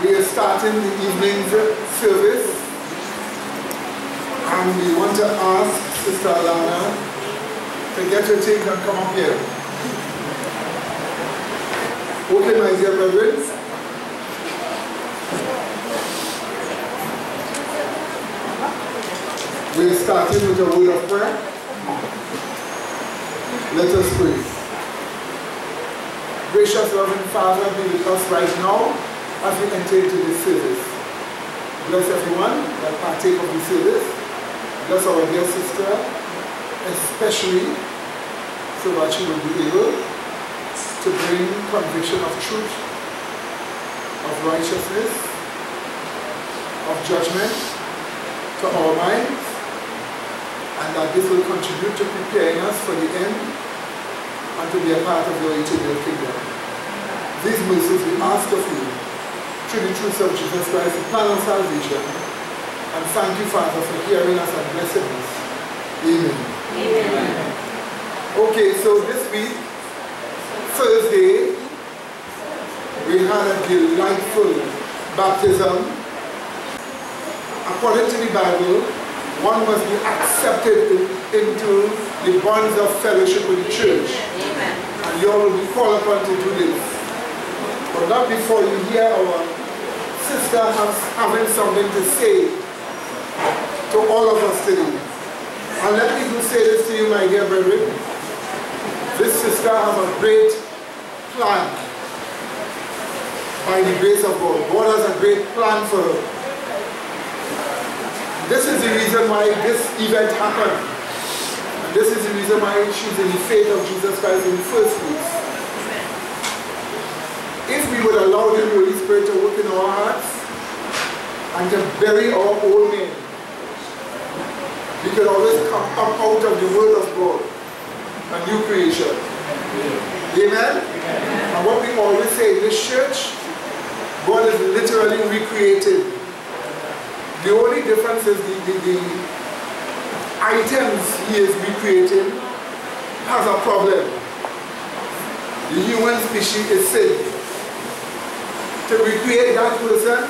We are starting the evening's service, and we want to ask Sister Alana to get her things and come up here. Okay, my dear brethren. We are starting with a word of prayer. Let us pray. Gracious, loving Father, be with us right now as we enter into this service. Bless everyone that partake of the service. Bless our dear sister, especially so that she will be able to bring conviction of truth, of righteousness, of judgment to our minds, and that this will contribute to preparing us for the end and to be a part of your eternal kingdom. These mercies we ask of you through the truth of Jesus Christ, the plan of salvation. And thank you, Father, for hearing us and blessing us. Amen. Amen. Okay, so this week, Thursday, we had a delightful baptism. According to the Bible, one must be accepted into the bonds of fellowship with the church. Amen. And you all will be called upon to do this. But not before you hear our sister having something to say to all of us today. And let me just say this to you, my dear brethren. This sister has a great plan by the grace of God. God has a great plan for her. This is the reason why this event happened. And this is the reason why she's in the faith of Jesus Christ in the first place. If we would allow the Holy Spirit to work in our hearts and to bury our old men, we can always come up out of the Word of God, a new creation. Amen? And what we always say in this church, God is literally recreated. The only difference is the items he is recreating has a problem. The human species is sin. To recreate that person,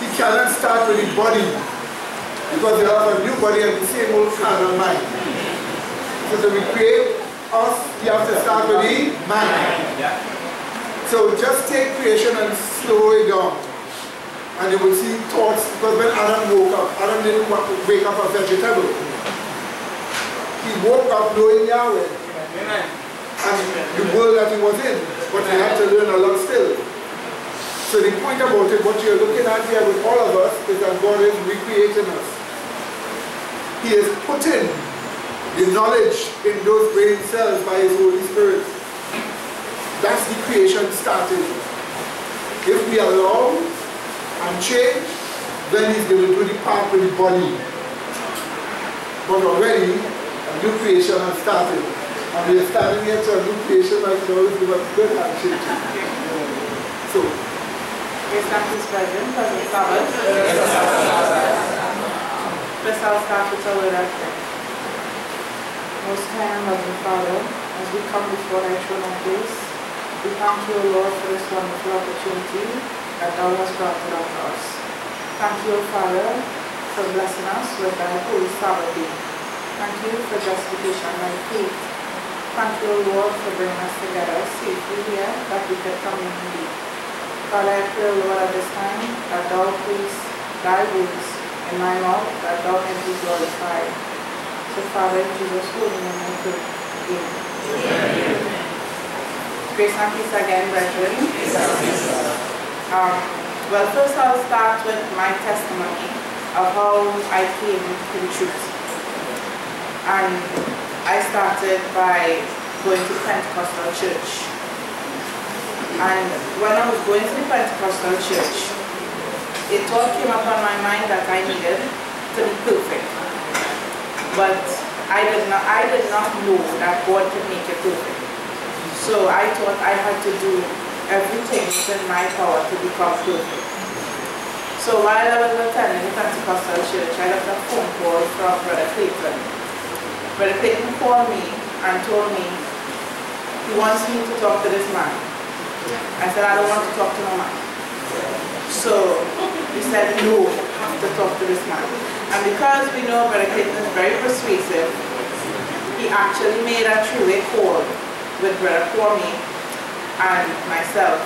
he cannot start with the body because they have a new body and the same old carnal mind. So to recreate us, you have to start with the mind. So just take creation and slow it down. And you will see thoughts, because when Adam woke up, Adam didn't wake up a vegetable. He woke up knowing Yahweh and the world that he was in, but he had to learn a lot still. So the point about it, what you're looking at here with all of us, is that God is recreating us. He is putting the knowledge in those brain cells by his Holy Spirit. That's the creation starting. If we allow and change, then he's going to do the part with the body. But already, a new creation has started. And we are standing here to a new creation that can always give a good handshake. So, Yes, thank you, President. President Sabbath. First, I'll start with a word of prayer. Most high and loving Father, as we come before thy throne of grace, we thank you, O Lord, for this wonderful opportunity that thou hast granted unto us. Thank you, O Father, for blessing us with thy holy Sabbath day. Thank you for justification by faith. Thank you, O Lord, for bringing us together safely here that we could come in thee. Father, I pray, Lord, at this time, that thou place thy words in my mouth, that thou may be glorified. So, Father, in Jesus' holy name, I pray. Amen. Grace and peace again, brethren. Well, first I'll start with my testimony of how I came to the truth. And I started by going to Pentecostal church. And when I was going to the Pentecostal church, it all came upon my mind that I needed to be perfect. But I did not know that God could make it perfect. So I thought I had to do everything within my power to become perfect. So while I was attending the Pentecostal church, I got a phone call from Brother Clayton. Brother Clayton called me and told me he wants me to talk to this man. I said, I don't want to talk to no man. So said, no, you have to talk to this man. And because we know Brother Clayton is very persuasive, he actually made a three-way call with Brother Kwame and myself.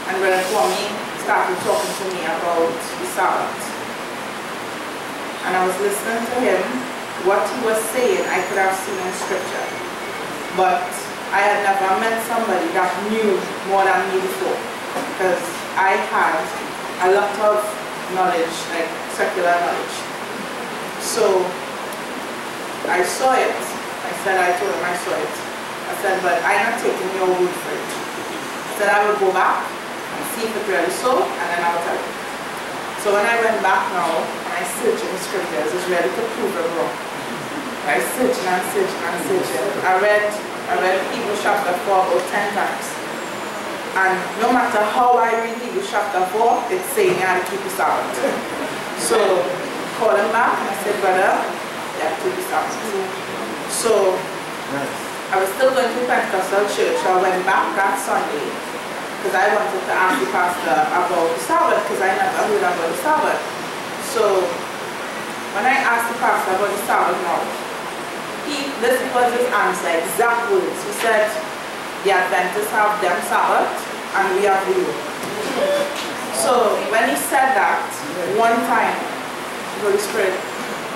And Brother Kwame started talking to me about the Sabbath. And I was listening to him. What he was saying, I could have seen in scripture. But I had never met somebody that knew more than me before. Because I had a lot of knowledge, like secular knowledge. So I saw it. I told him I saw it. I said, but I'm not taking your word for it. I said, I will go back and see if it really so, and then I'll tell you. So when I went back now, and I searched in the scriptures, it's ready to prove it wrong. I searched and searched and searched. I read Hebrews chapter 4 about 10 times. And no matter how I read Hebrews chapter 4, it's saying you have to keep the Sabbath. So call him back and I said, brother, you have to keep the Sabbath. So I was still going to Pentecostal church, so I went back that Sunday because I wanted to ask the pastor about the Sabbath because I never heard about the Sabbath. So when I asked the pastor about the Sabbath now, this was his answer, exact words. He said, the Adventists have them Sabbath and we have you. So when he said that, one time, the Holy Spirit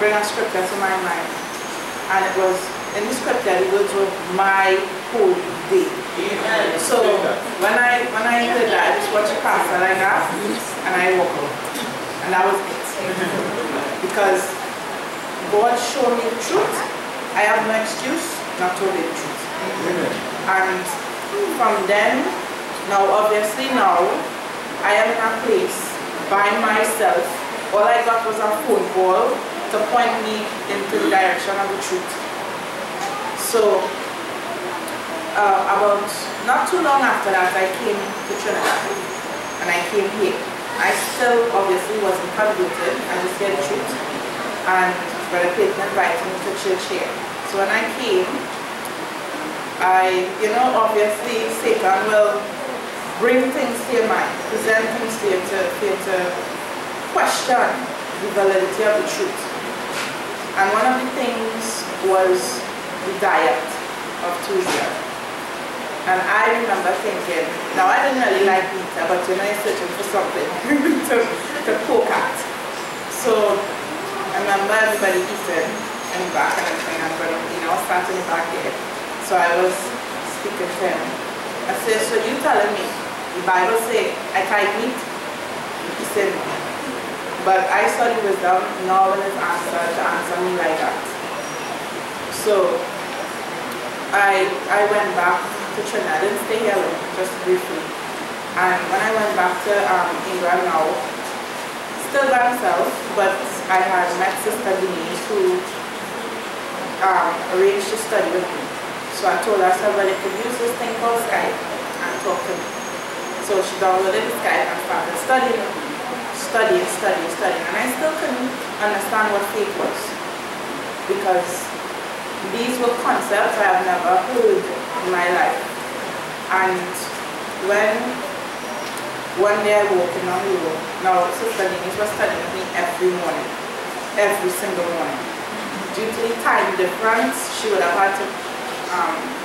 bring a scripture to my mind. And it was, in the scripture, the words were, my holy day. So when I heard that, I just watched the pastor like that, and I walked out. And that was it. Because God showed me the truth. I have no excuse not to live the truth. And from then, now obviously now, I am in a place by myself. All I got was a phone call to point me into the direction of the truth. So, about not too long after that, I came to Trinidad and I came here. I still obviously wasn't converted, I just heard the truth. And Brother Clayton invited me to church here. So when I came, obviously Satan will bring things to your mind, present things to you to question the validity of the truth. And one of the things was the diet of Tuesday. And I remember thinking, now I didn't really like meat, but you're searching for something to poke at. So I remember everybody eating in the back and everything, and I was starting back here. So I was speaking to him. I said, so you telling me, the Bible says I can't eat? He said, no. But I studied wisdom, no one is answered to answer me like that. So I went back to Trinidad. I didn't stay here long, just briefly. And when I went back to England now, still by myself, but I had met Sister Denise who arranged to study with me. So I told her, I said, well, you could use this thing called Skype and talk to me. So she downloaded the Skype and started studying. And I still couldn't understand what faith was, because these were concepts I have never heard in my life. And when one day I woke in the room, now Sister Denise was studying with me every morning, every single morning. Due to the time difference, she would have had to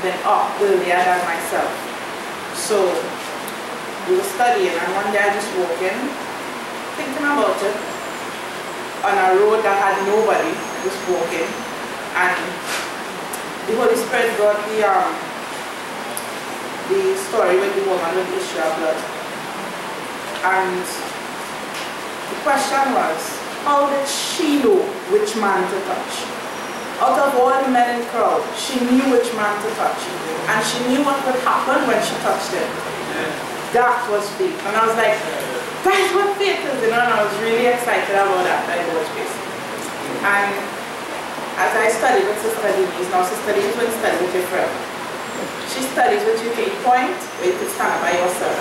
been up earlier than myself. So we were studying, and one day I just woke in, thinking about it, on a road that had nobody, just walking, and the Holy Spirit brought the story with the woman with the issue of blood. And the question was, how did she know which man to touch? Out of all the men in the crowd, she knew which man to touch. And she knew what would happen when she touched him. That was faith. And I was like, guys, what faith is it? And I was really excited about that, like God's faith. And as I studied with Sister Denise, now Sister Denise wouldn't study with your friend. She studies with you to a point where you can stand by yourself.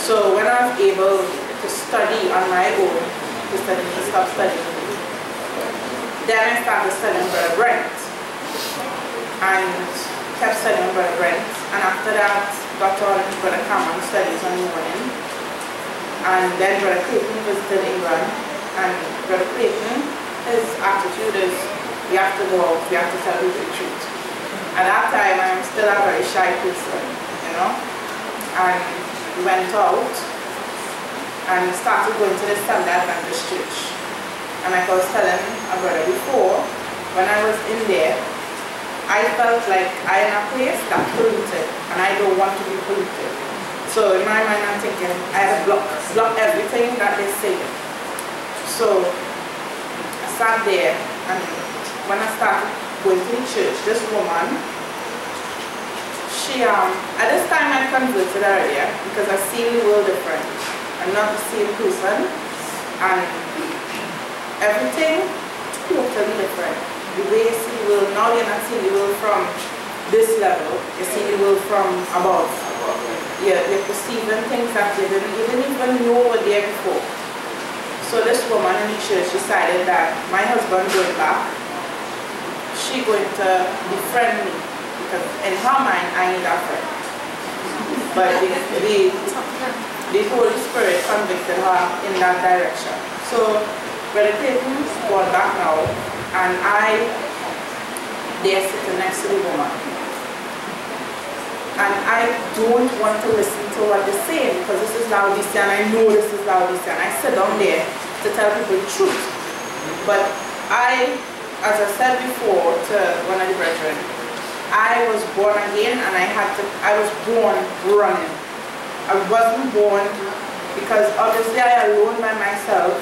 So when I was able to study on my own, Sister Denise stopped studying with me. Then I started studying Brother Brent. And kept studying Brother Brent. And after that, got on Brother Cameron studies on the morning. And then Brother Clayton visited England, and Brother Clayton, his attitude is, we have to go out, we have to tell people the truth. At that time, I'm still a very shy person, you know. And we went out and started going to the Seventh-day Adventist church. And like I was telling a brother before, when I was in there, I felt like I am a place that's polluted, and I don't want to be polluted. So in my mind, I'm thinking, I have to block everything that they say. So I sat there, and when I started going to the church, this woman, she, at this time I converted earlier because I see the world different. I'm not the same person, and everything totally different. The way you see the world, now you're not seeing the world from this level, you see the world from above. You're perceiving things that you didn't even know were there before. So this woman in the church decided that my husband going back, she going to befriend me, because in her mind I need a friend. But the Holy Spirit convicted her in that direction. So Brother Clayton's gone back now, and they're sitting next to the woman. And I don't want to listen to what they're saying, because this is Laodicea, and I know this is Laodicea, and I sit down there to tell people the truth. But as I said before to one of the brethren, I was born again, and I was born running. I wasn't born because obviously I alone by myself,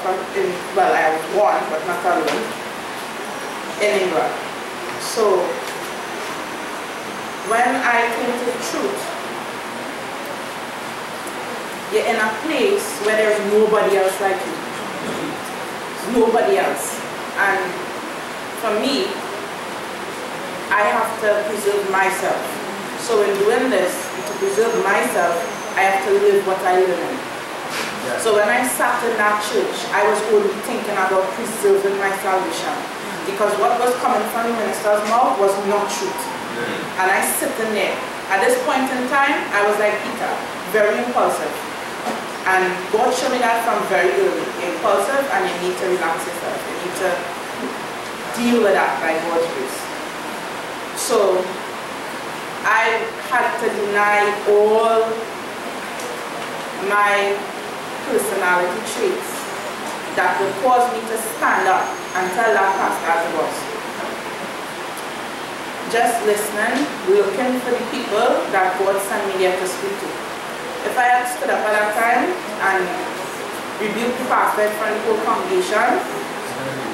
well, I was born, but not alone, in England. So when I came to the truth, you're in a place where there's nobody else like you. Nobody else. And for me, I have to preserve myself. So in doing this, to preserve myself, I have to live what I live in. So when I sat in that church, I was only thinking about preserving my salvation. Because what was coming from the minister's mouth was not truth. And I sit in there. At this point in time, I was like Peter, very impulsive. And God showed me that from very early. You're impulsive, and you need to relax yourself. You need to deal with that by God's grace. So I had to deny all my personality traits that would cause me to stand up and tell that pastor as it was. Just listening, looking for the people that God sent me there to speak to. If I had stood up at that time and rebuked the pastor in front of the whole congregation,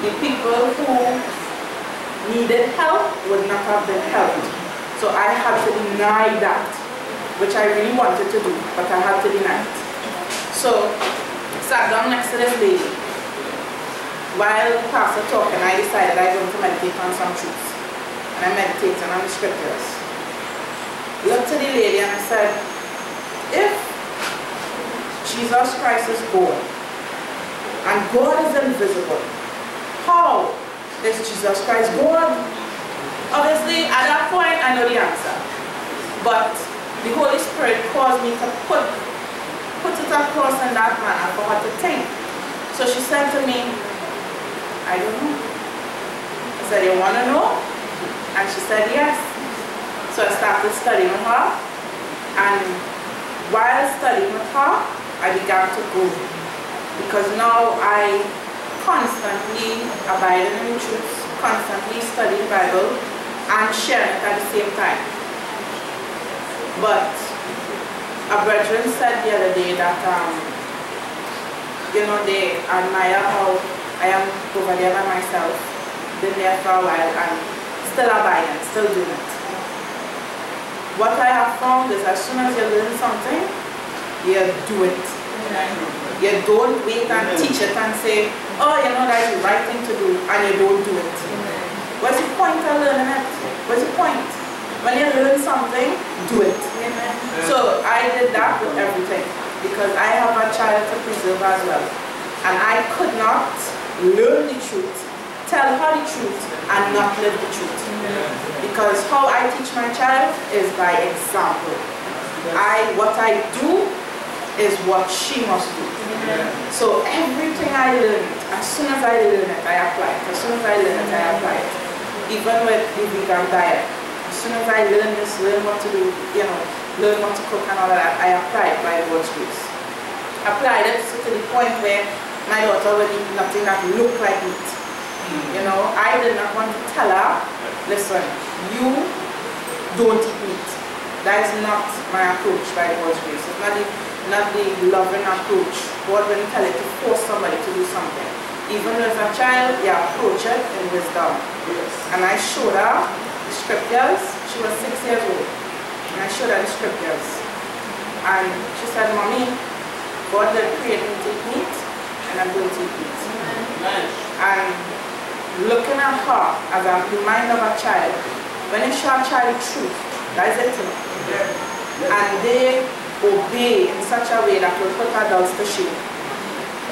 the people who needed help would not have been helped. So I had to deny that, which I really wanted to do, but I had to deny it. So I sat down next to this lady. While the pastor talking, I decided I was going to meditate on some truths. And I meditated on the scriptures. Looked to the lady and I said, if Jesus Christ is born and God is invisible, how is Jesus Christ God? Obviously, at that point, I know the answer. But the Holy Spirit caused me to put it across in that manner for her to think. So she said to me, I don't know. I said, you want to know? And she said, yes. So I started studying with her. And while studying with her, I began to grow. Because now I constantly abide in the truth, constantly study the Bible, and share it at the same time. But a brethren said the other day that, they admire how I am over there by myself, been there for a while, and still abiding, still doing it. What I have found is as soon as you learn something, you do it. You don't wait and teach it and say, oh, that's the right thing to do, and you don't do it. What's the point of learning it? What's the point? When you learn something, do it. So I did that with everything, because I have a child to preserve as well. And I could not learn the truth, tell her the truth, and not live the truth. Because how I teach my child is by example. What I do is what she must do. So everything I learned, as soon as I learn it, I apply it. As soon as I learn it, I apply it. Even with the vegan diet, as soon as I learn this, learn what to do, learn what to cook and all that, I apply it by God's grace. Applied it to the point where my daughter would eat nothing that looked like meat. I did not want to tell her, listen, you don't eat meat. That is not my approach by God's grace. It's not the loving approach. God wouldn't tell you to force somebody to do something. Even as a child, you approach it in wisdom. Yes. And I showed her the scriptures. She was 6 years old. And I showed her the scriptures. And she said, Mommy, God did create me to eat meat, and I'm going to eat meat. Amen. And looking at her as the mind of a child, when you show a child the truth, that is it. And they obey in such a way that will put adults to shame.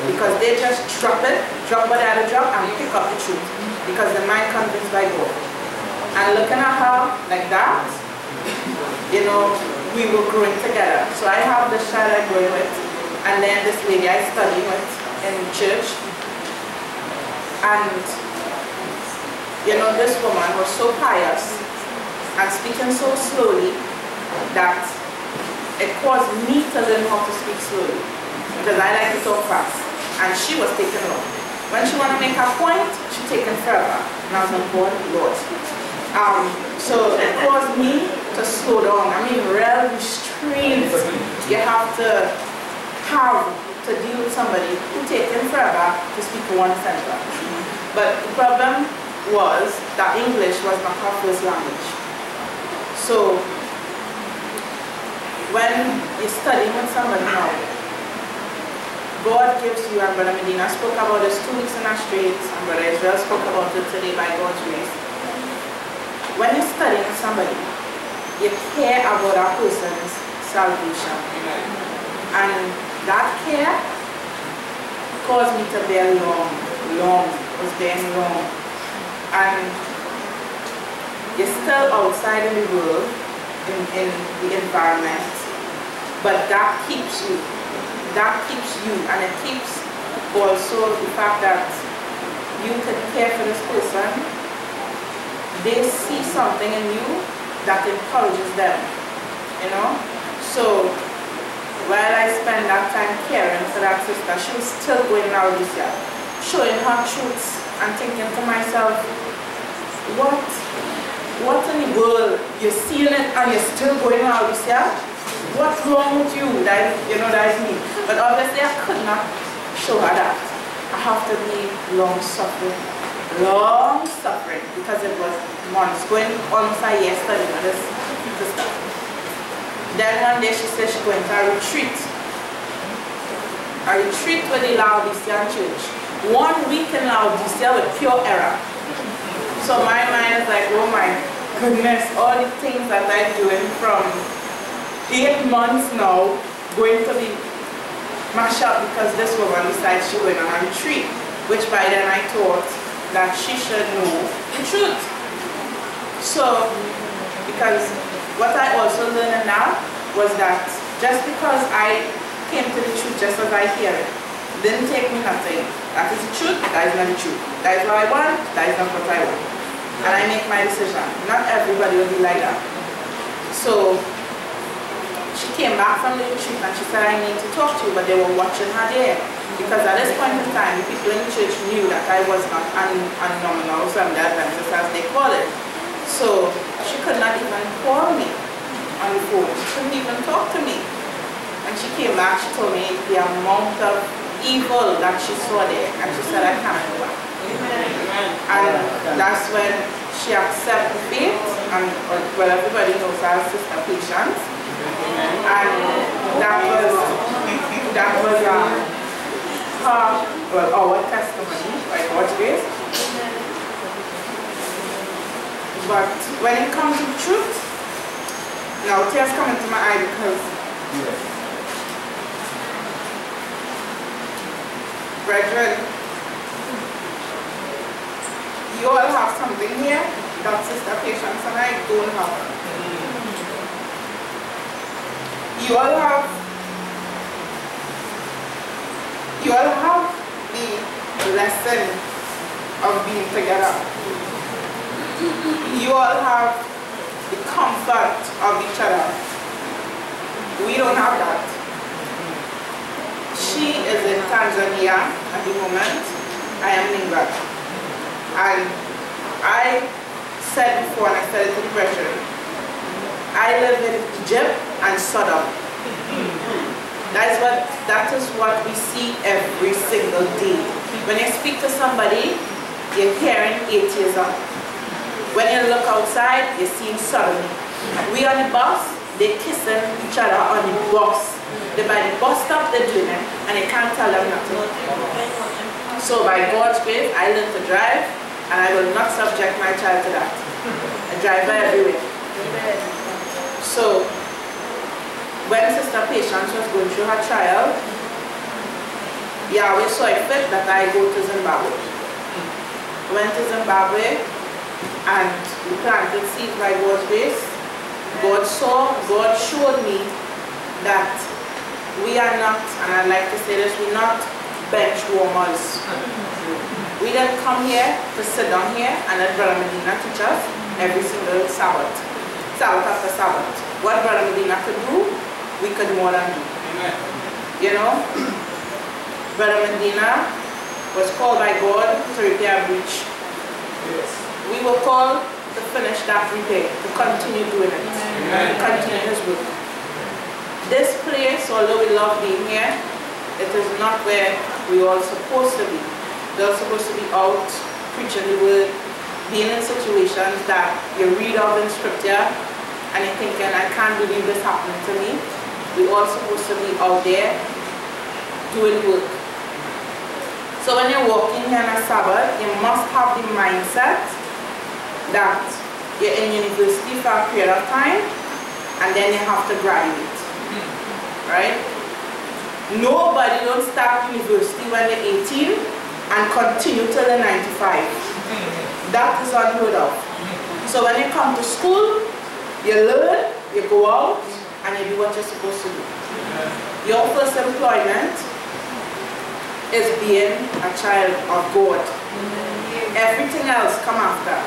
Because they just drop what they had to drop, and pick up the truth. Because the mind convinced by God. And looking at her like that, we were growing together. So I have this child I'm growing with, and then this lady I study with in church. And this woman was so pious and speaking so slowly that it caused me to learn how to speak slowly, because I like to talk fast, and she was taking long. When she wanted to make her point, she taking forever, and I was like, Lord. So it caused me to slow down. I mean, real restraint you have to deal with somebody who taking forever to speak one sentence. But the problem was that English was not her first language. So when you're studying with somebody now, God gives you, and Brother Medina spoke about this 2 weeks in the streets, and Brother Israel spoke about it today by God's grace. When you're studying with somebody, you care about that person's salvation. And that care caused me to bear long, was bearing long. And you're still outside in the world, in the environment, but that keeps you, and it keeps also the fact that you can care for this person. They see something in you that encourages them, So while I spend that time caring for that sister, she was still going out this year, showing her truths, and thinking to myself, what in the world, you're seeing it and you're still going out this year? What's wrong with you? That is me. But obviously I could not show her that. I have to be long-suffering, because it was months, going almost a year studying with this sister. Then one day she said she's going to a retreat with the Laodicean church. 1 week in Laodicea with pure error. So my mind is like, oh my goodness, all the things that I'm doing from 8 months now, going to be mashed up because this woman decides she's going on a retreat, which by then I thought that she should know the truth. So, because what I also learned now was that just because I came to the truth just as I hear it, didn't take me nothing. That is the truth, that is not the truth. That is what I want, that is not what I want. And I make my decision. Not everybody will be like that. So she came back from the retreat and she said, I need to talk to you, but they were watching her there. Because at this point in time, the people in the church knew that I was not nominal, so I'm the Adventist as they call it. So she could not even call me on the phone. She couldn't even talk to me. When she came back, she told me the amount of evil that she saw there, and she said, I can't go back. And that's when she accepted faith, and well, everybody knows our sister Patience, and that was our testimony by God's grace. But when it comes to truth, now tears come into my eye because brethren, you all have something here that Sister Patience and I don't have. You all have You all have the lesson of being together. You all have the comfort of each other. We don't have that. She is in Tanzania at the moment. I am in England. And I said before, and I said it to the brethren, I live in Egypt and Sodom. That is what we see every single day. When you speak to somebody, you're hearing atheism. When you look outside, you're seeing sodomy. We on the bus, they're kissing each other on the bus. They're by the bus stop, they're doing it, and you can't tell them nothing. So by God's grace, I learned to drive, and I will not subject my child to that. A driver everywhere. So, when Sister Patience was going through her trial, Yahweh saw it fit that I go to Zimbabwe. Went to Zimbabwe, and we planted seeds by God's grace. God showed me that we are not, and I like to say this, we're not bench warmers. We didn't come here to sit down here and let Brother Medina teach us every single Sabbath after Sabbath. What Brother Medina could do, we could more than do. Amen. You know, Brother Medina was called by God to repair a breach. Yes. We were called to finish that repair, to continue doing it, to continue His work. This place, although we love being here, it is not where we are supposed to be. We're supposed to be out preaching the word, being in situations that you read of in scripture and you're thinking, I can't believe this happening to me. We're all supposed to be out there doing work. So when you're walking here on a Sabbath, you must have the mindset that you're in university for a period of time and then you have to graduate. Right? Nobody don't start university when they're 18 and continue till they're 95. That is unheard of. So when you come to school, you learn, you go out, and you do what you're supposed to do. Your first employment is being a child of God. Everything else come after.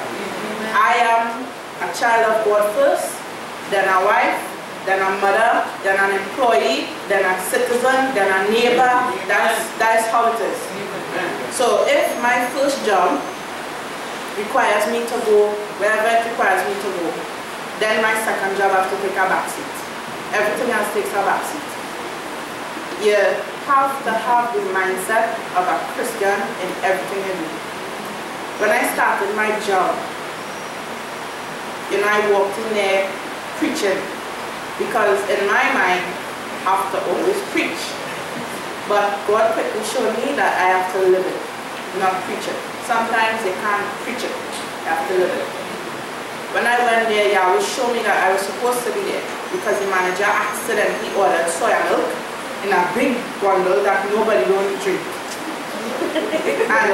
I am a child of God first, then a wife, then a mother, then an employee, then a citizen, then a neighbor. That's how it is. So if my first job requires me to go wherever it requires me to go, then my second job has to take a back seat. Everything else takes a back seat. You have to have the mindset of a Christian in everything you do. When I started my job, you know, I walked in there preaching. Because in my mind, I have to always preach. But God quickly showed me that I have to live it, not preach it. Sometimes you can't preach it, you have to live it. When I went there, Yahweh showed me that I was supposed to be there because the manager accidentally ordered soya milk in a big bundle that nobody don't drink. And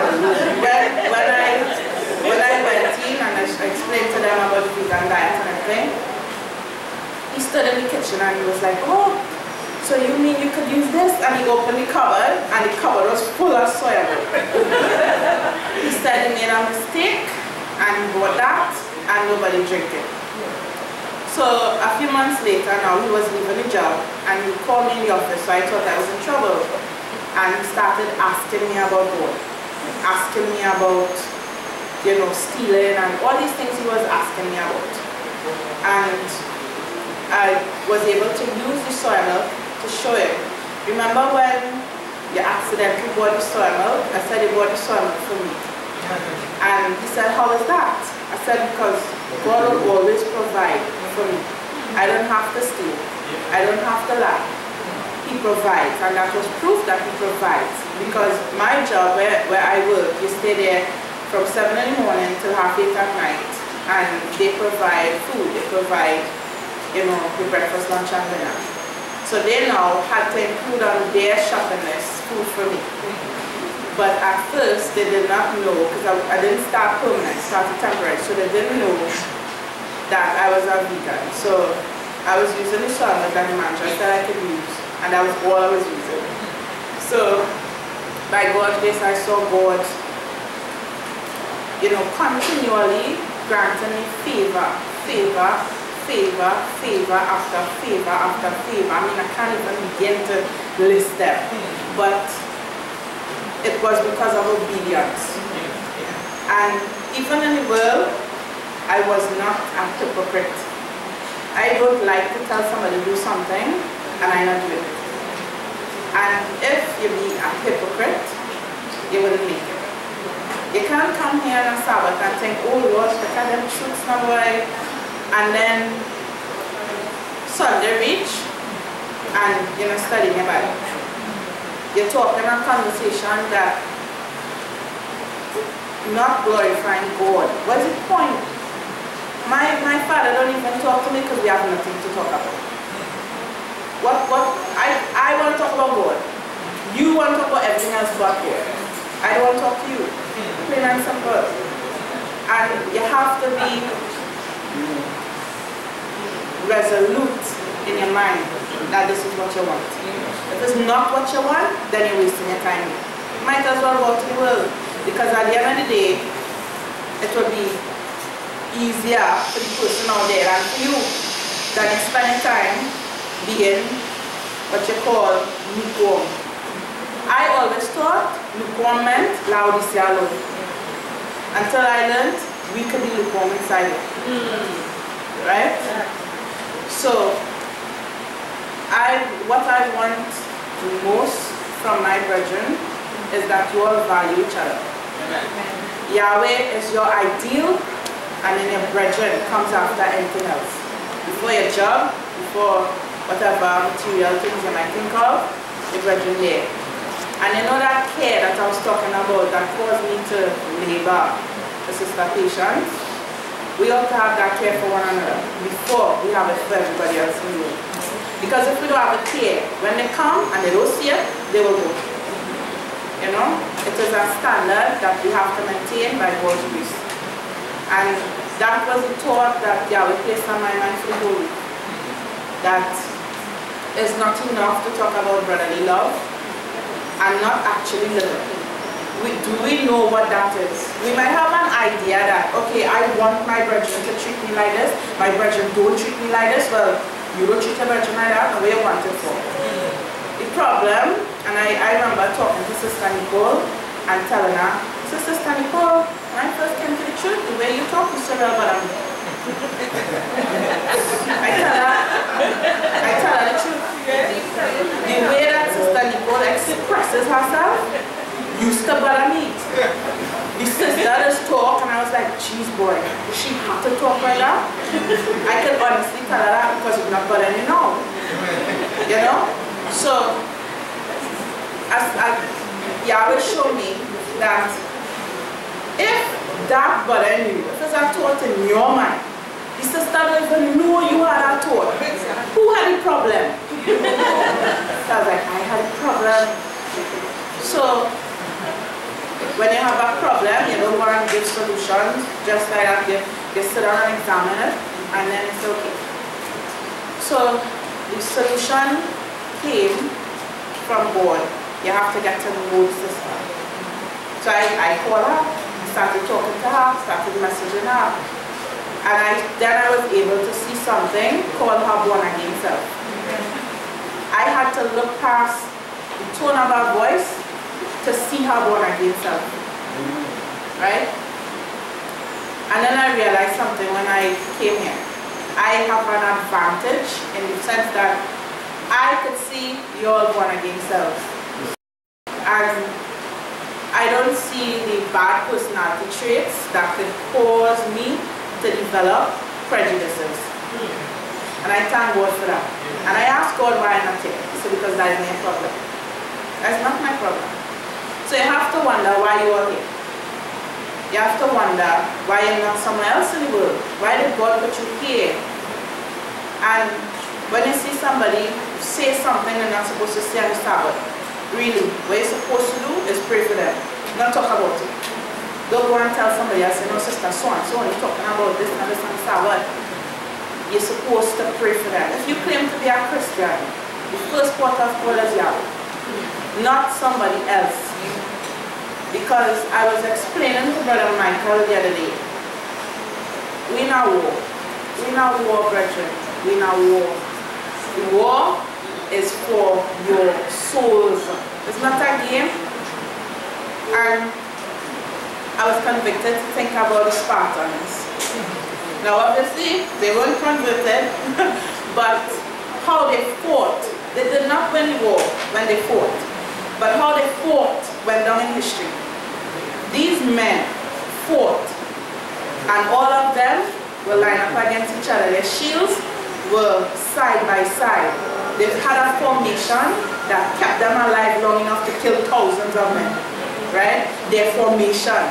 when I went in and I explained to them about the vegan diet and everything, he stood in the kitchen and he was like, oh, so you mean you could use this? And he opened the cupboard and the cupboard was full of soya milk. He said he made a mistake and he bought that and nobody drank it. So a few months later now he was leaving the job and he called me in the office, so I thought I was in trouble. And he started asking me about God, asking me about, you know, stealing and all these things he was asking me about. And I was able to use the soy milk to show him. Remember when you accidentally bought the soy milk? I said he bought the soy milk for me. And he said, how is that? I said, because God will always provide for me. I don't have to steal. I don't have to lie. He provides, and that was proof that he provides. Because my job, where I work, you stay there from 7 in the morning till 8:30 at night, and they provide food, they provide, you know, the breakfast, lunch, and dinner. So they now had to include on their shopping list food for me. But at first, they did not know, because I didn't start permanent, I started temporary, so they didn't know that I was a vegan. So I was using the soy milk that the manager said I could use, and that was all I was using. So by God's grace, I saw God, you know, continually granting me favor, favor, favor, favor after favor after favor. I mean, I can't even begin to list them. But it was because of obedience. And even in the world, I was not a hypocrite. I would like to tell somebody to do something, and I not do it. And if you be a hypocrite, you wouldn't make it. You can't come here on a Sabbath and think, oh Lord, look at them truths now, boy. And then Sunday reach, and you're not studying your Bible. You're talking a conversation that not glorifying God. What's the point? My father don't even talk to me because we have nothing to talk about. I want to talk about God. You want to talk about everything else but God. I don't want to talk to you. Plain and simple. And you have to be resolute in your mind that this is what you want. If it's not what you want, then you're wasting your time. You might as well go to the world, because at the end of the day, it will be easier for the person out there and for you than you spending time being what you call lukewarm. I always thought lukewarm meant Laodicea alone, until I learned we could be lukewarm inside it. Right? So, what I want most from my brethren is that you all value each other. Amen. Yahweh is your ideal, and then your brethren comes after anything else. Before your job, before whatever material things you might think of, your brethren there. And you know that care that I was talking about that caused me to labor for Sister Patience? We ought to have that care for one another before we have it for everybody else in the world. Because if we don't have a care, when they come and they don't see it, they will go. You know? It is a standard that we have to maintain by God's grace. And that was the thought that Yahweh placed on my mind for the whole week. That it's not enough to talk about brotherly love and not actually live it. Do we know what that is? We might have an idea that, okay, I want my brethren to treat me like this, my brethren don't treat me like this. Well, you don't treat your brethren like that, and where you want it for. The problem, and I remember talking to Sister Nicole and telling her, Sister Nicole, when I first came to the church, the way you talk is so well, but I tell her the truth. The way that Sister Nicole expresses herself used to bother me. The sister just talk, and I was like, geez boy, she had to talk like that? I could honestly tell her that because it's not bothering me now. You know? So, as Yahweh showed me that if that bothering you, if it's a thought in your mind, the sister don't even know you had that thought. Who had the problem? So I was like, I had a problem. So, when you have a problem, you don't want to give solutions, just like that, you sit down and examine it, and then it's okay. So, the solution came from God. You have to get to know the sister. So I called her, started talking to her, started messaging her, and then I was able to see something called her born again self. I had to look past the tone of her voice to see her born again self. Right? And then I realized something when I came here. I have an advantage in the sense that I could see your born again selves. And I don't see the bad personality traits that could cause me to develop prejudices. And I thank God for that. And I asked God why I'm not here. He said, because that is my problem. That's not my problem. So you have to wonder why you are here. You have to wonder why you're not somewhere else in the world. Why did God put you here? And when you see somebody say something they're not supposed to say on the Sabbath, really, what you're supposed to do is pray for them. Not talk about it. Don't go and tell somebody else, you know, sister, so and so, you're talking about this and this on the Sabbath. You're supposed to pray for them. If you claim to be a Christian, the first part of God is Yahweh, not somebody else. Because I was explaining to Brother Michael the other day. We in a war. We in a war, brethren. We in a war. The war is for your souls. It's not a game. And I was convicted to think about the Spartans. Now obviously, they weren't converted, but how they fought. They did not win the war when they fought, but how they fought went down in history. These men fought, and all of them were lined up against each other. Their shields were side by side. They had a formation that kept them alive long enough to kill thousands of men, right? Their formation.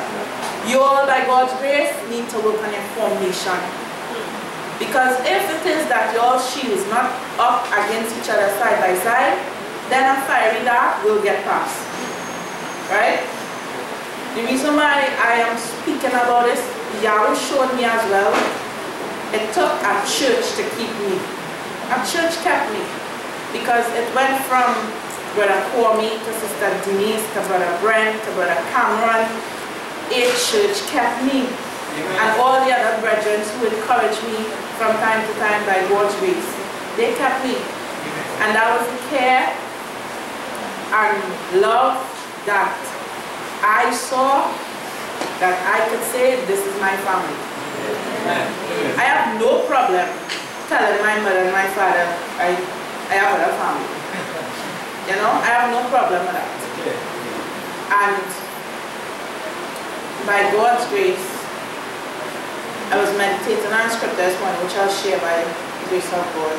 You all, by God's grace, need to work on your formation. Because if it is that your shields not up against each other side by side, then a fiery dart will get past, right? The reason why I am speaking about this, Yahweh showed me as well. It took a church to keep me. A church kept me. Because it went from Brother Kwame to Sister Denise to Brother Brent to Brother Cameron. A church kept me. And all the other brethren who encouraged me from time to time by God's grace. They kept me. And that was the care and love that I saw, that I could say, this is my family. I have no problem telling my mother and my father I have a family. You know, I have no problem with that. And by God's grace, I was meditating on scripture this morning, which I'll share by the grace of God.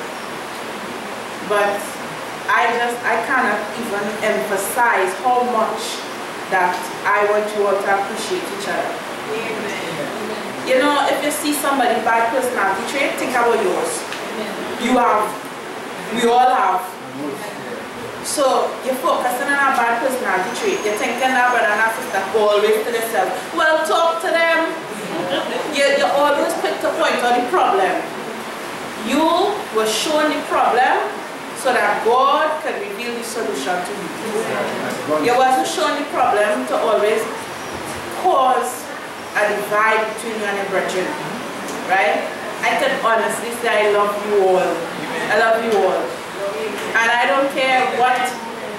But I cannot even emphasize how much that I want you all to appreciate each other. Amen. You know, if you see somebody bad personality trait, think about yours. You have. We all have. So you're focusing on a bad personality trait. You're thinking that brother and sister always to themselves. Well, talk to them. You're always quick to point out the problem. You were shown the problem so that God can reveal the solution to you. You wasn't shown the problem to always cause a divide between you and your brethren. Right? I can honestly say I love you all. I love you all. And I don't care what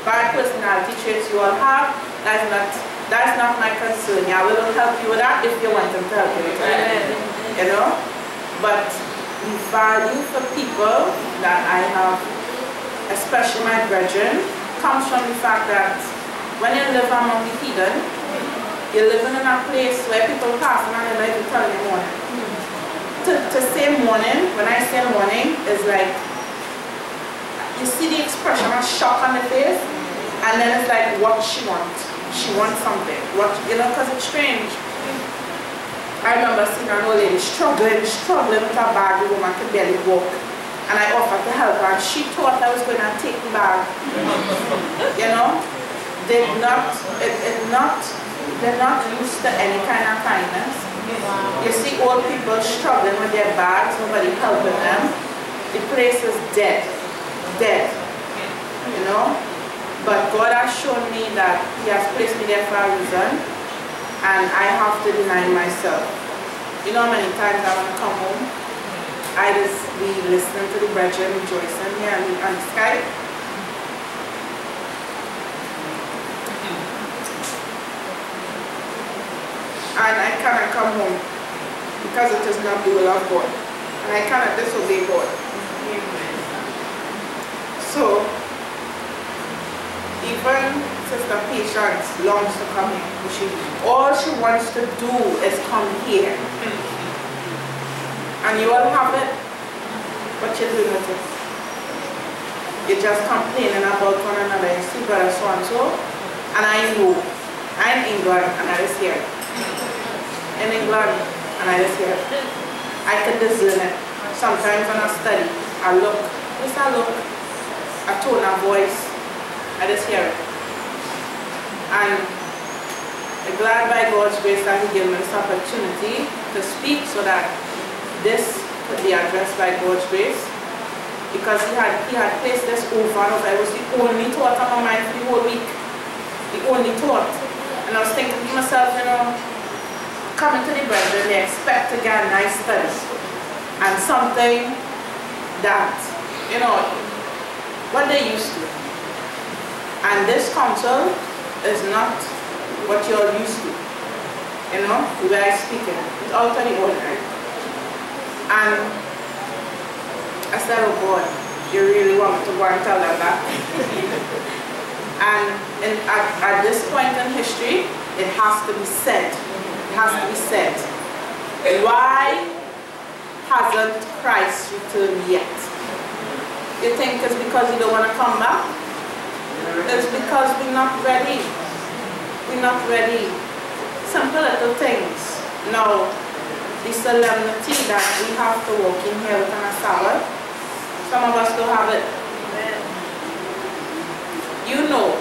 bad personality traits you all have. That's not my concern. I will help you with that if you want them to help you with that. You know? But the value for people that I have, especially my brethren, comes from the fact that when you live among the heathen, you're living in a place where people pass and they're not even telling you morning. To say morning, when I say morning, is like, you see the expression of shock on the face, and then it's like, what she wants. She wants something. What, you know, because it's strange. I remember seeing an old lady struggling with her bag. The woman could barely walk. And I offered to help her, and she thought I was going to take the bag. You know? They're not used to any kind of kindness. You see old people struggling with their bags, nobody helping them. The place is dead. Dead. You know? But God has shown me that He has placed me there for a reason, and I have to deny myself. You know how many times I want to come home? I just be listening to the brethren rejoicing here on Skype. And I cannot come home because it is not the will of God. And I cannot disobey God. So, even Sister Patience longs to come here. All she wants to do is come here. And you all have it, but you're doing with it. You're just complaining about one another. You see brother so and so, and I know. I'm in England and I was here. In England and I was here. I can discern it. Sometimes when I study, I look. Just I look. A tone of voice. I just hear it. And I'm glad by God's grace that He gave me this opportunity to speak so that this could be addressed by God's grace. Because He had placed this over and over. It was the only thought on my mind for the whole week. The only thought. And I was thinking to myself, you know, coming to the brethren, they expect to get a nice study and something that, you know, what they used to. And this council is not what you're used to. You know, the way I speak it. It's out of the ordinary. And I said, oh God, you really want me to go and tell them that? And at this point in history, it has to be said. It has to be said. Why hasn't Christ returned yet? You think it's because you don't want to come back? It's because we're not ready. We're not ready. Simple little things. Now, the solemnity that we have to walk in here with on a Sabbath, some of us don't have it. You know,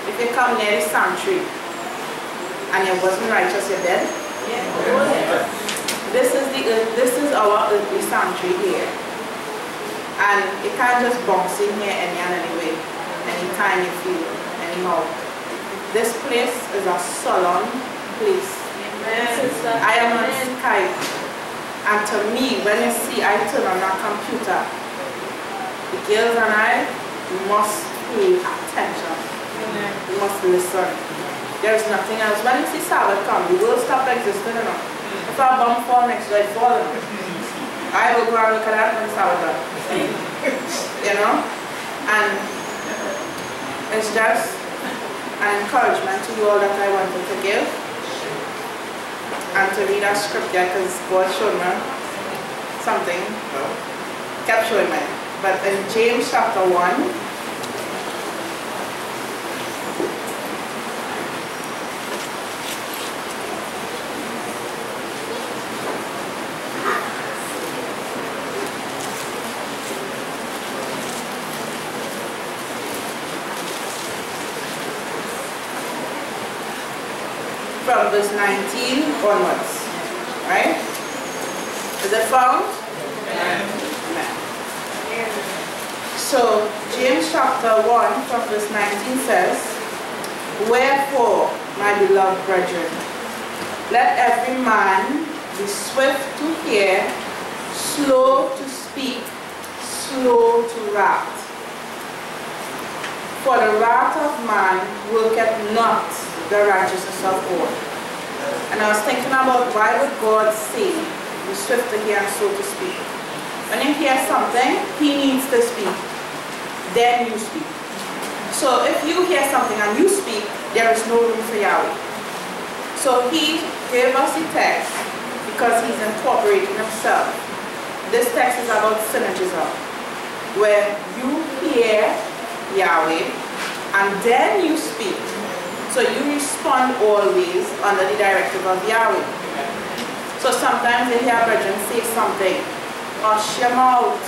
if you come near the sanctuary and you wasn't righteous, you're dead. Yeah. This is our earthly sanctuary here. And you can't just bounce in here any way, anytime you feel, anyhow. This place is a solemn place. Amen. I am on Skype, and to me, when you see I turn on that computer, the girls and I must pay attention. Amen. We must listen. There's nothing else. When you see Sabbath come, the world stop existing. You know? If I bump fall next to it, fall. I will go and look at that when Sabbath comes. You know? And it's just an encouragement to you all that I wanted to give. And to read our scripture, because God showed me something. Kept showing me. But in James chapter 1, from verse 19 onwards, right? Is it found? Amen. Amen. So, James chapter 1 from verse 19 says, wherefore, my beloved brethren, let every man be swift to hear, slow to speak, slow to wrath. For the wrath of man worketh not the righteousness of God. And I was thinking about why would God say, be swift to hear and slow to speak. When you hear something, He needs to speak. Then you speak. So if you hear something and you speak, there is no room for Yahweh. So He gave us the text because He's incorporating Himself. This text is about synergism, where you hear Yahweh and then you speak. So you respond always under the directive of Yahweh. So sometimes you hear brethren say something, hush your mouth,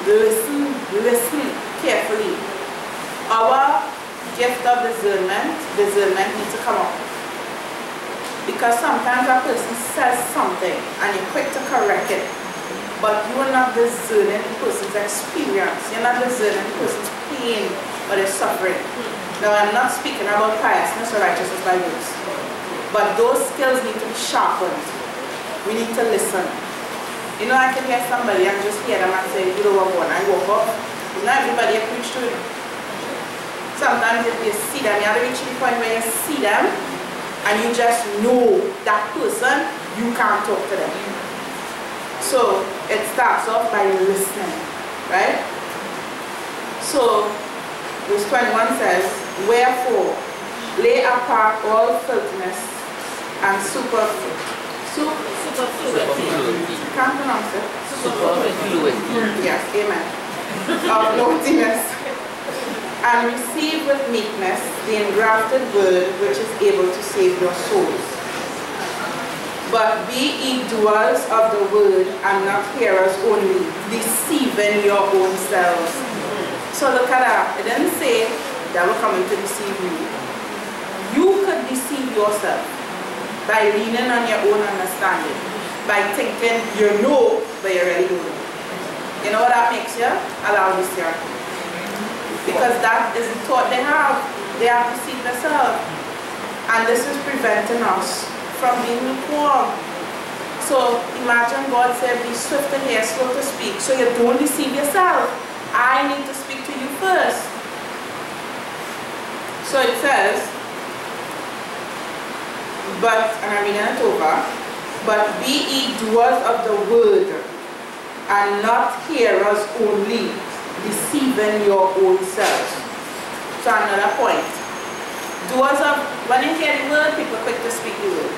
listen carefully. Our gift of discernment needs to come up. Because sometimes a person says something and you're quick to correct it, but you are not discerning the person's experience. You're not discerning the person's pain or their suffering. Now, I'm not speaking about piousness or righteousness by works, but those skills need to be sharpened. We need to listen. You know, I can hear somebody and just hear them and say, you know what, I woke up. Not everybody I preach to. Sometimes if you see them, you have to reach the point where you see them and you just know that person, you can't talk to them. So it starts off by listening, right? So verse 21 says, wherefore lay apart all filthiness and superfluity. Can't pronounce it. Superfluity. Yes, amen. Of naughtiness, and receive with meekness the engrafted word which is able to save your souls. But be ye doers of the word and not hearers only, deceiving your own selves. So look at that. It didn't say that we're coming to deceive you. You could deceive yourself by leaning on your own understanding, by thinking you know, but you really don't. You know what that makes you? Allow this here. Because that is the thought they have. They have deceived themselves. And this is preventing us from being lukewarm. So imagine God said, be swift to hear, slow to speak, so you don't deceive yourself. I need to speak to you first. So it says, but, and I'm reading it over, but be ye doers of the word, and not hearers only, deceiving your own selves. So another point. Doers of, when you hear the word, people quick to speak the word.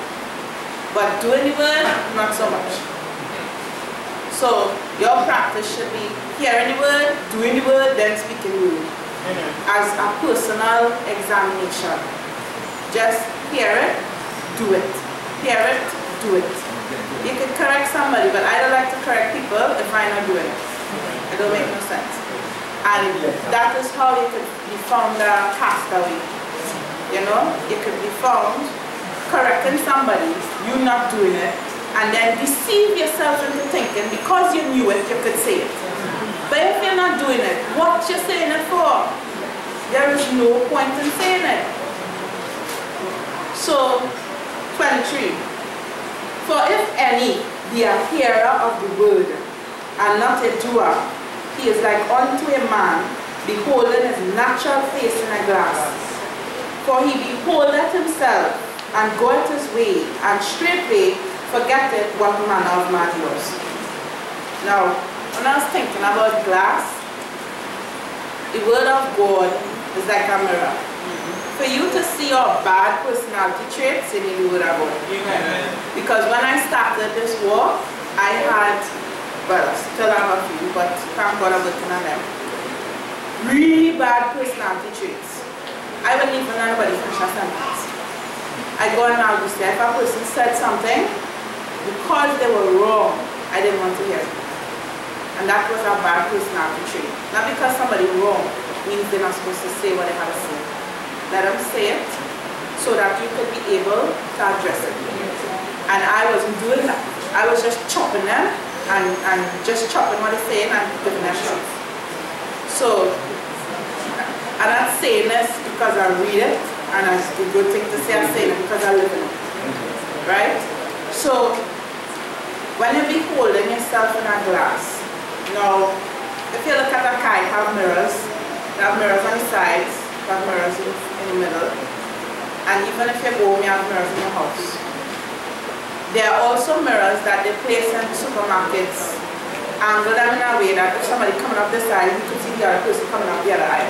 But doing the word, not so much. So your practice should be hearing the word, doing the word, then speaking the word. As a personal examination. Just hear it, do it. Hear it, do it. You can correct somebody, but I don't like to correct people if I'm not doing it. It don't make no sense. And that is how you could be found a castaway. You know, you could be found correcting somebody, you not doing it, and then deceive yourself into thinking because you knew it, you could say it. But if you're not doing it, what you're saying it for? There is no point in saying it. So, 23. For if any be a hearer of the word, and not a doer, he is like unto a man beholding his natural face in a glass. For he beholdeth himself, and goeth his way, and straightway forgetteth what manner of man he was. Now, when I was thinking about glass, the word of God is like a mirror. For you to see your bad personality traits, you need the word of God. Because when I started this walk, I had, well, still have a few, but thank God I'm working on them. Really bad personality traits. I wouldn't even know anybody finish a sentence. I go and argue, say, if a person said something, because they were wrong, I didn't want to hear it. And that was a bad personality trait. Not because somebody wrong means they're not supposed to say what they have to say. Let them say it so that you could be able to address it. And I wasn't doing that. I was just chopping them and just chopping what they're saying and giving them truth. So, I'm not saying this because I read it, and it's a good thing to say I'm saying it because I live in it. Right? So, when you behold yourself in a glass, now, if you look at a car, you have mirrors. You have mirrors on the sides, you have mirrors in the middle. And even if you go home, you have mirrors in your house. There are also mirrors that they place in supermarkets, angle them in a way that if somebody coming up this side, you can see the other person coming up the other eye.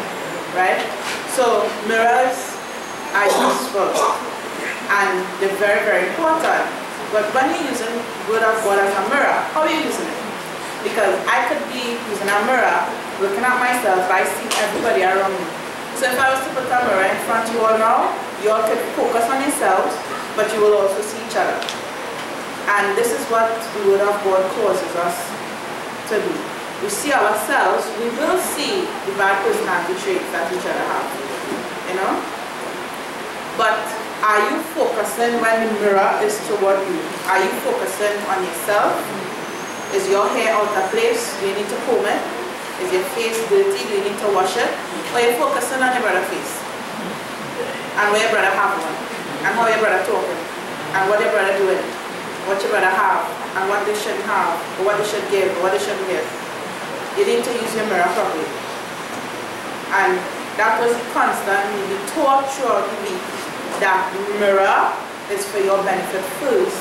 Right? So, mirrors are useful and they're very, very important. But when you're using the word of God as a mirror, how are you using it? Because I could be using a mirror, looking at myself, I see everybody around me. So if I was to put a mirror in front of you all now, you all could focus on yourselves, but you will also see each other. And this is what the word of God causes us to do. We see ourselves, we will see the bad personality traits that each other have. You know? But are you focusing when the mirror is toward you? Are you focusing on yourself? Is your hair out of place? Do you need to comb it? Is your face dirty? Do you need to wash it? Or are you focusing on your brother's face? And what your brother have on? And how your brother talking? And what your brother doing? What your brother have? And what they shouldn't have? Or what they should give? Or what they shouldn't give? You need to use your mirror properly. And that was constantly be taught throughout the week that mirror is for your benefit first.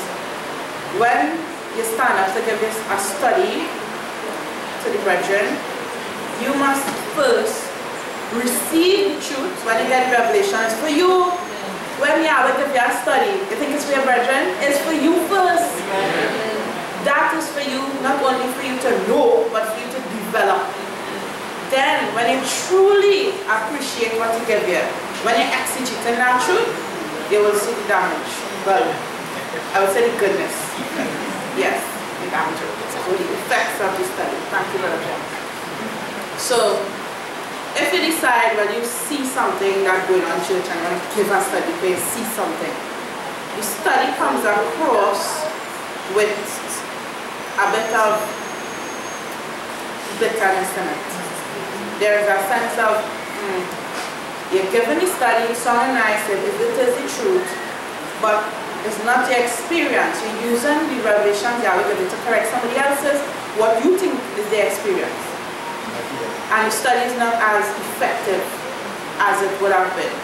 When you stand up to give this a study to the brethren, you must first receive the truth. When you get revelation, it's for you. When you have it, if you are studying, you think it's for your brethren, it's for you first. That is for you, not only for you to know, but for you to develop. Then, when you truly appreciate what you give you, when you exegete in that truth, you will see the damage. Well, I would say the goodness. Yes, the damage. So the effects of the study. Thank you, Brother John. So, if you decide when you see something that's going on in church and you want to give a study where you see something, the study comes across with a bit of bitterness in it. There is a sense of, You're given the study, someone nice, if it is the truth, but it's not your experience. You're using the revelations Yahweh given to correct somebody else's, what you think is their experience. And the study is not as effective as it would have been.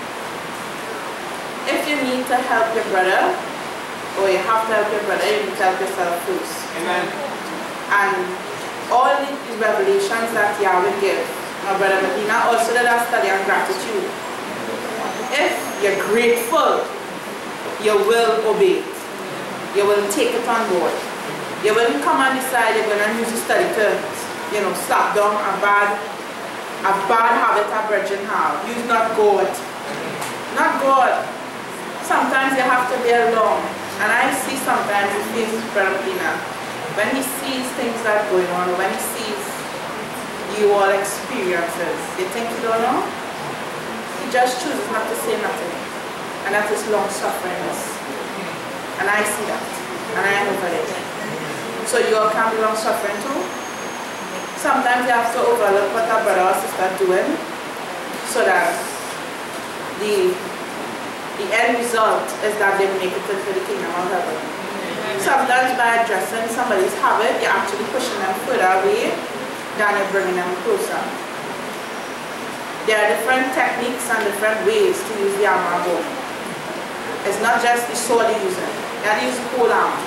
If you need to help your brother, or you have to help your brother, you need to help yourself first. Amen. And all these revelations that Yahweh gives, my brother Medina also did a study on gratitude. If you're grateful, you will obey it. You will take it on board. You will come and decide you're going to use the study to, slap down a bad habit a virgin have. Use not God. Not God. Sometimes you have to be alone. And I see sometimes he sees Brother Medina, when he sees things that are going on, or when he sees you all experiences, you think you don't know? He just chooses not to say nothing. And that is long sufferingness. And I see that. And I am over it. So you all can be long suffering too. Sometimes you have to overlook what a brother or sister doing so that the end result is that they make it into the kingdom of heaven. Sometimes by addressing somebody's habit, you're actually pushing them further away than you're bringing them closer. There are different techniques and different ways to use the armor of God. It's not just the sword you're using. You have to use the whole armor.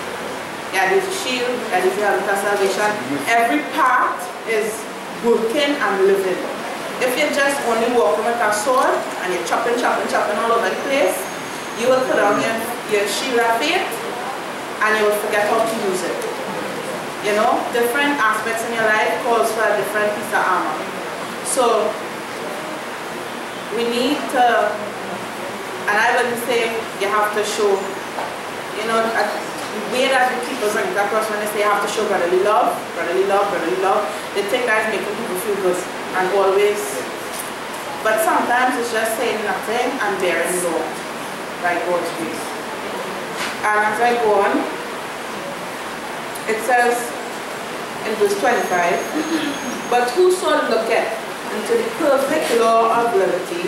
You have to use the shield, you have to use the helmet of salvation. Every part is working and living. If you're just only walking with a sword and you're chopping all over the place, you will put on your shield of faith and you will forget how to use it. Different aspects in your life calls for a different piece of armor. So we need to, and I wouldn't say you have to show, the way that people bring it across when they say you have to show brotherly love, they think that's making people feel good and always, but sometimes it's just saying nothing and bearing low by God's grace. And as I go on, it says in verse 25, but whoso looketh into the perfect law of liberty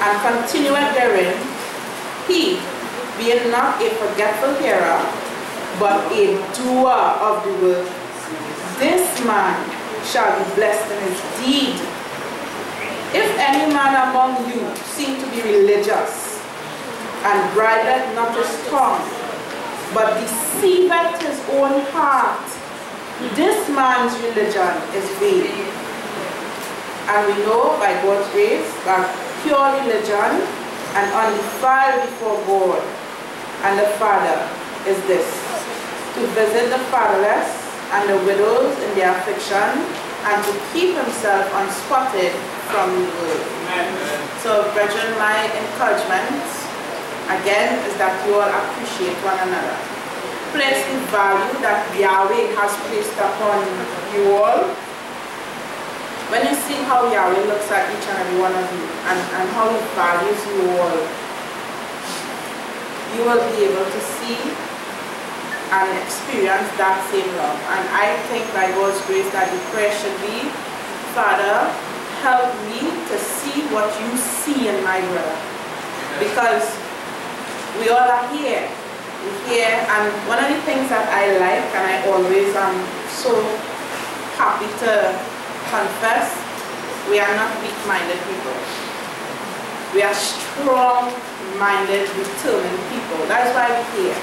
and continueth therein, he, being not a forgetful hearer, but a doer of the work, this man shall be blessed in his deed. If any man among you seem to be religious, and bridleth not his tongue, but deceiveth his own heart, this man's religion is vain. And we know by God's grace that pure religion and undefiled before God and the Father is this: to visit the fatherless and the widows in their affliction, and to keep himself unspotted from the world. Amen. So, brethren, my encouragement again is that you all appreciate one another. Place the value that Yahweh has placed upon you all. When you see how Yahweh looks at each and every one of you and how he values you all, you will be able to see and experience that same love. And I think by God's grace that the prayer should be, Father, help me to see what you see in my brother. Because we all are here. We're here, and one of the things that I like, and I always am so happy to confess, we are not weak-minded people. We are strong-minded, determined people. That's why we're here,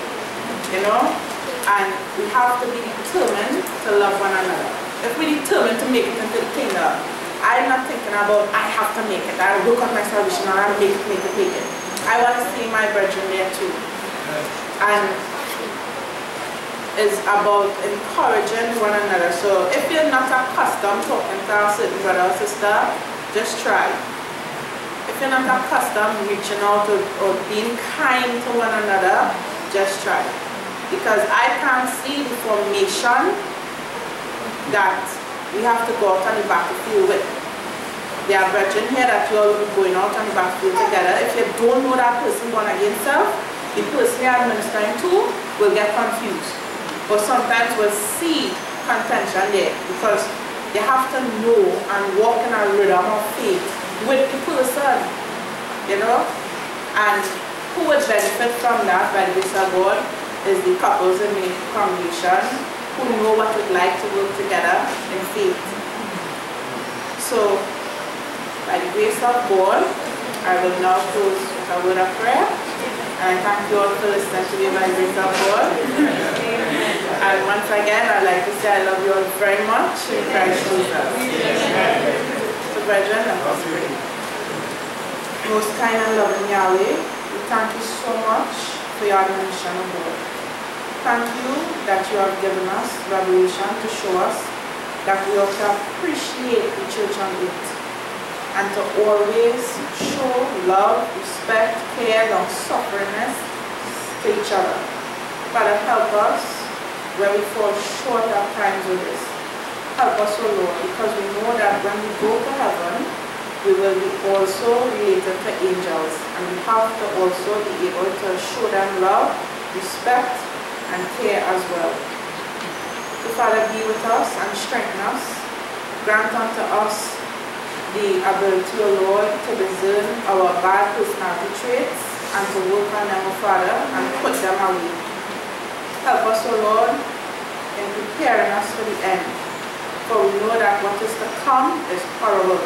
and we have to be determined to love one another. If we're determined to make it into the kingdom, I'm not thinking about I have to make it, I'll work on my salvation, and I'll make it. I want to see my brethren there too. And it's about encouraging one another. So if you're not accustomed talking to a certain brother or sister, just try. If you're not accustomed reaching out or being kind to one another, just try. Because I can't see the formation that we have to go out on the battlefield with. There are brethren here that you all will be going out on the battlefield together. If you don't know that person born again self, the person you are ministering to will get confused. But sometimes we'll see contention there because you have to know and walk in a rhythm of faith with the person, you know, and who would benefit from that by the grace of God is the couples in the congregation who know what it would like to work together in faith. So, by the grace of God, I will now close with a word of prayer. And I thank you all for listening to me by the grace of God. And once again, I'd like to say I love you all very much in Christ Jesus. So, brethren, let us pray. Most kind and loving Yahweh, we thank you so much for your admonition of God. Thank you that you have given us revelation to show us that we ought to appreciate the church on earth and to always show love, respect, care, long-sufferingness to each other. Father, help us where we fall short at times with this. Help us, O Lord, because we know that when we go to heaven, we will be also related to angels, and we have to also be able to show them love, respect, and care as well. So Father, be with us and strengthen us. Grant unto us the ability, O Lord, to discern our bad personality traits and to work on them, O Father, and put them away. Help us, O Lord, in preparing us for the end. For we know that what is to come is horrible.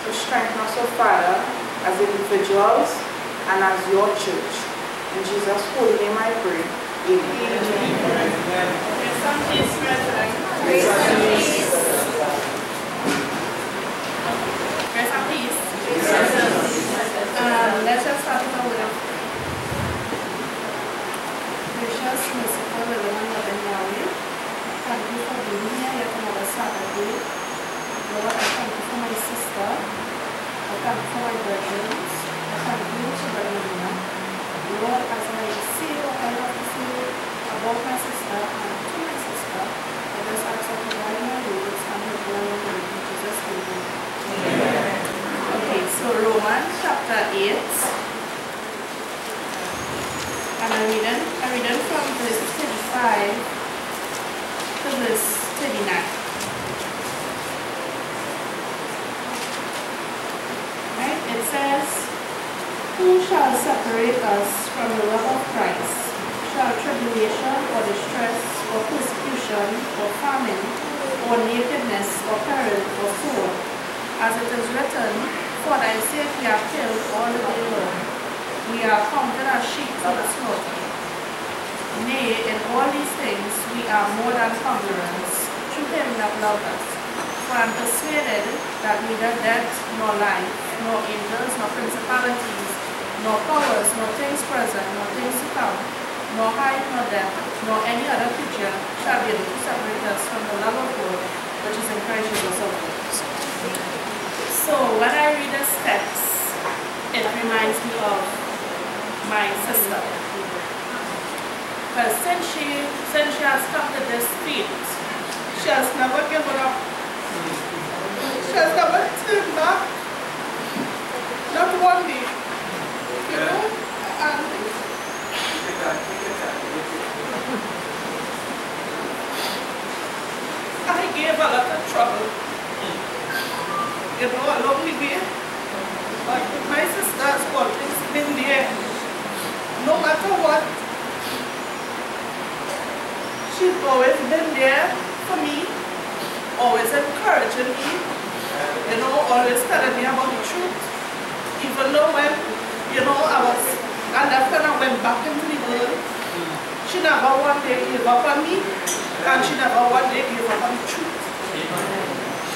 So strengthen us, O Father, as individuals and as your church. In Jesus' holy name I pray. Amen. Amen. Grace and peace, brethren. Grace and peace. Grace and peace. Let's just start with a word of prayer. Gracious, merciful, loving and loving Yahweh, thank you for being here yet another Saturday. Lord, I thank you for my sister. I thank you for my brethren. I thank you for Alana. Lord, as I say what I have to say about my sister and to my sister, I just ask that you guide my words and help me along the way in Jesus' name. Amen. Okay, so Romans chapter 8. And I'm reading from verse 35 to verse 39. Right? It says, who shall separate us from the love of Christ? Shall tribulation or distress or persecution or famine or nakedness or peril or sword? As it is written, for thy sake we are killed all the day long. We are counted as sheep for the slaughter. Nay, in all these things we are more than conquerors through him that loved us. For I am persuaded that neither death nor life, nor angels, nor principalities, nor powers, nor things present, nor things to come, nor height, nor depth, nor any other creature shall be able to separate us from the love of God, which is in Christ Jesus our Lord. So when I read this text, it reminds me of my sister. Because since she has come to this field, she has never given up. She has never turned back. Not one day. You know? And I gave a lot of trouble. You know, along the way. But my sister's always been there. No matter what. She's always been there for me. Always encouraging me. You know, always telling me about the truth. Even though when, you know, and after I went back into the world, she never one day gave up on me, and she never one day gave up on the truth.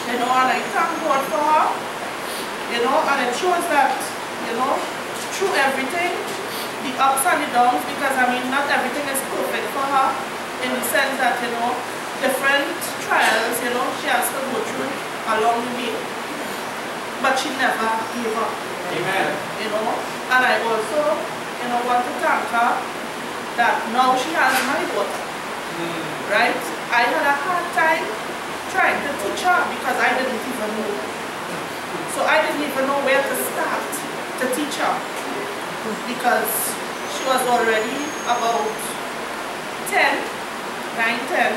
You know, and I thank God for her, you know, and it shows that, you know, through everything, the ups and the downs, because I mean, not everything is perfect for her, in the sense that, you know, different trials, you know, she has to go through along the way. But she never gave up. Amen. You know, and I also, you know, want to thank her that now she has my daughter. Right? I had a hard time trying to teach her because I didn't even know. So I didn't even know where to start to teach her because she was already about 10, 9, 10,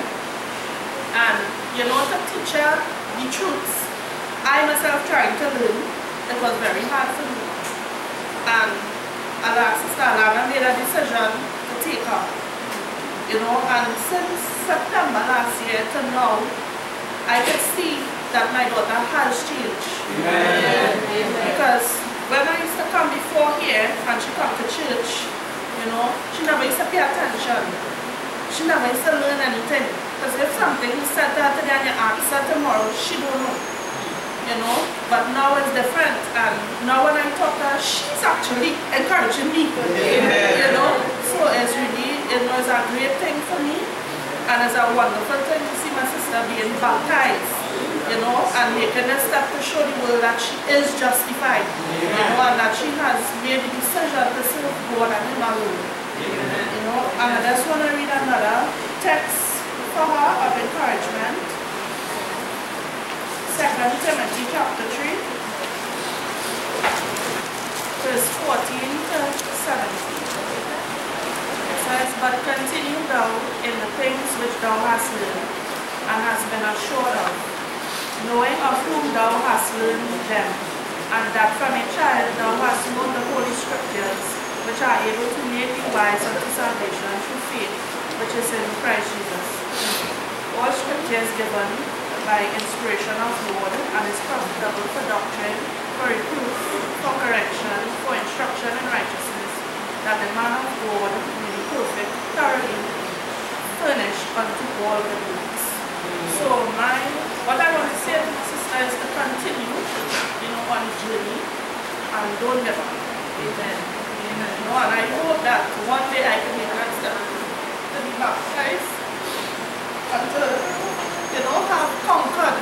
and you know, to teach her the truths, I myself trying to learn, it was very hard for me. And Sister Alana made a decision to take her. You know, and since September last year to now, I can see that my daughter has changed. Amen. Because when I used to come before here and she come to church, you know, she never used to pay attention. She never used to learn anything. Because if something is said to her today and you ask her tomorrow, she don't know. You know, but now it's different. And now when I talk to her, she's actually encouraging me. You know, so it's really, you know, it's a great thing for me. And it's a wonderful thing to see my sister being baptized, you know, and making a step to show the world that she is justified, you know, and that she has made the decision to serve God and Him alone, you know. And I just want to read another text for her of encouragement. 2 Timothy chapter 3, verse 14 to 17. But continue thou in the things which thou hast learned, and hast been assured of, knowing of whom thou hast learned them, and that from a child thou hast known the Holy Scriptures, which are able to make thee wise unto salvation through faith, which is in Christ Jesus. All Scripture is given by inspiration of Lord, and is profitable for doctrine, for reproof, for correction, for instruction in righteousness, that the man of God may be perfect, thoroughly furnished unto all good works. So what I want to say to my sister is to continue, you know, on the journey, and don't give up. Amen. Amen. You know, and I hope that one day I can make an step to be baptized and to, you know, have conquered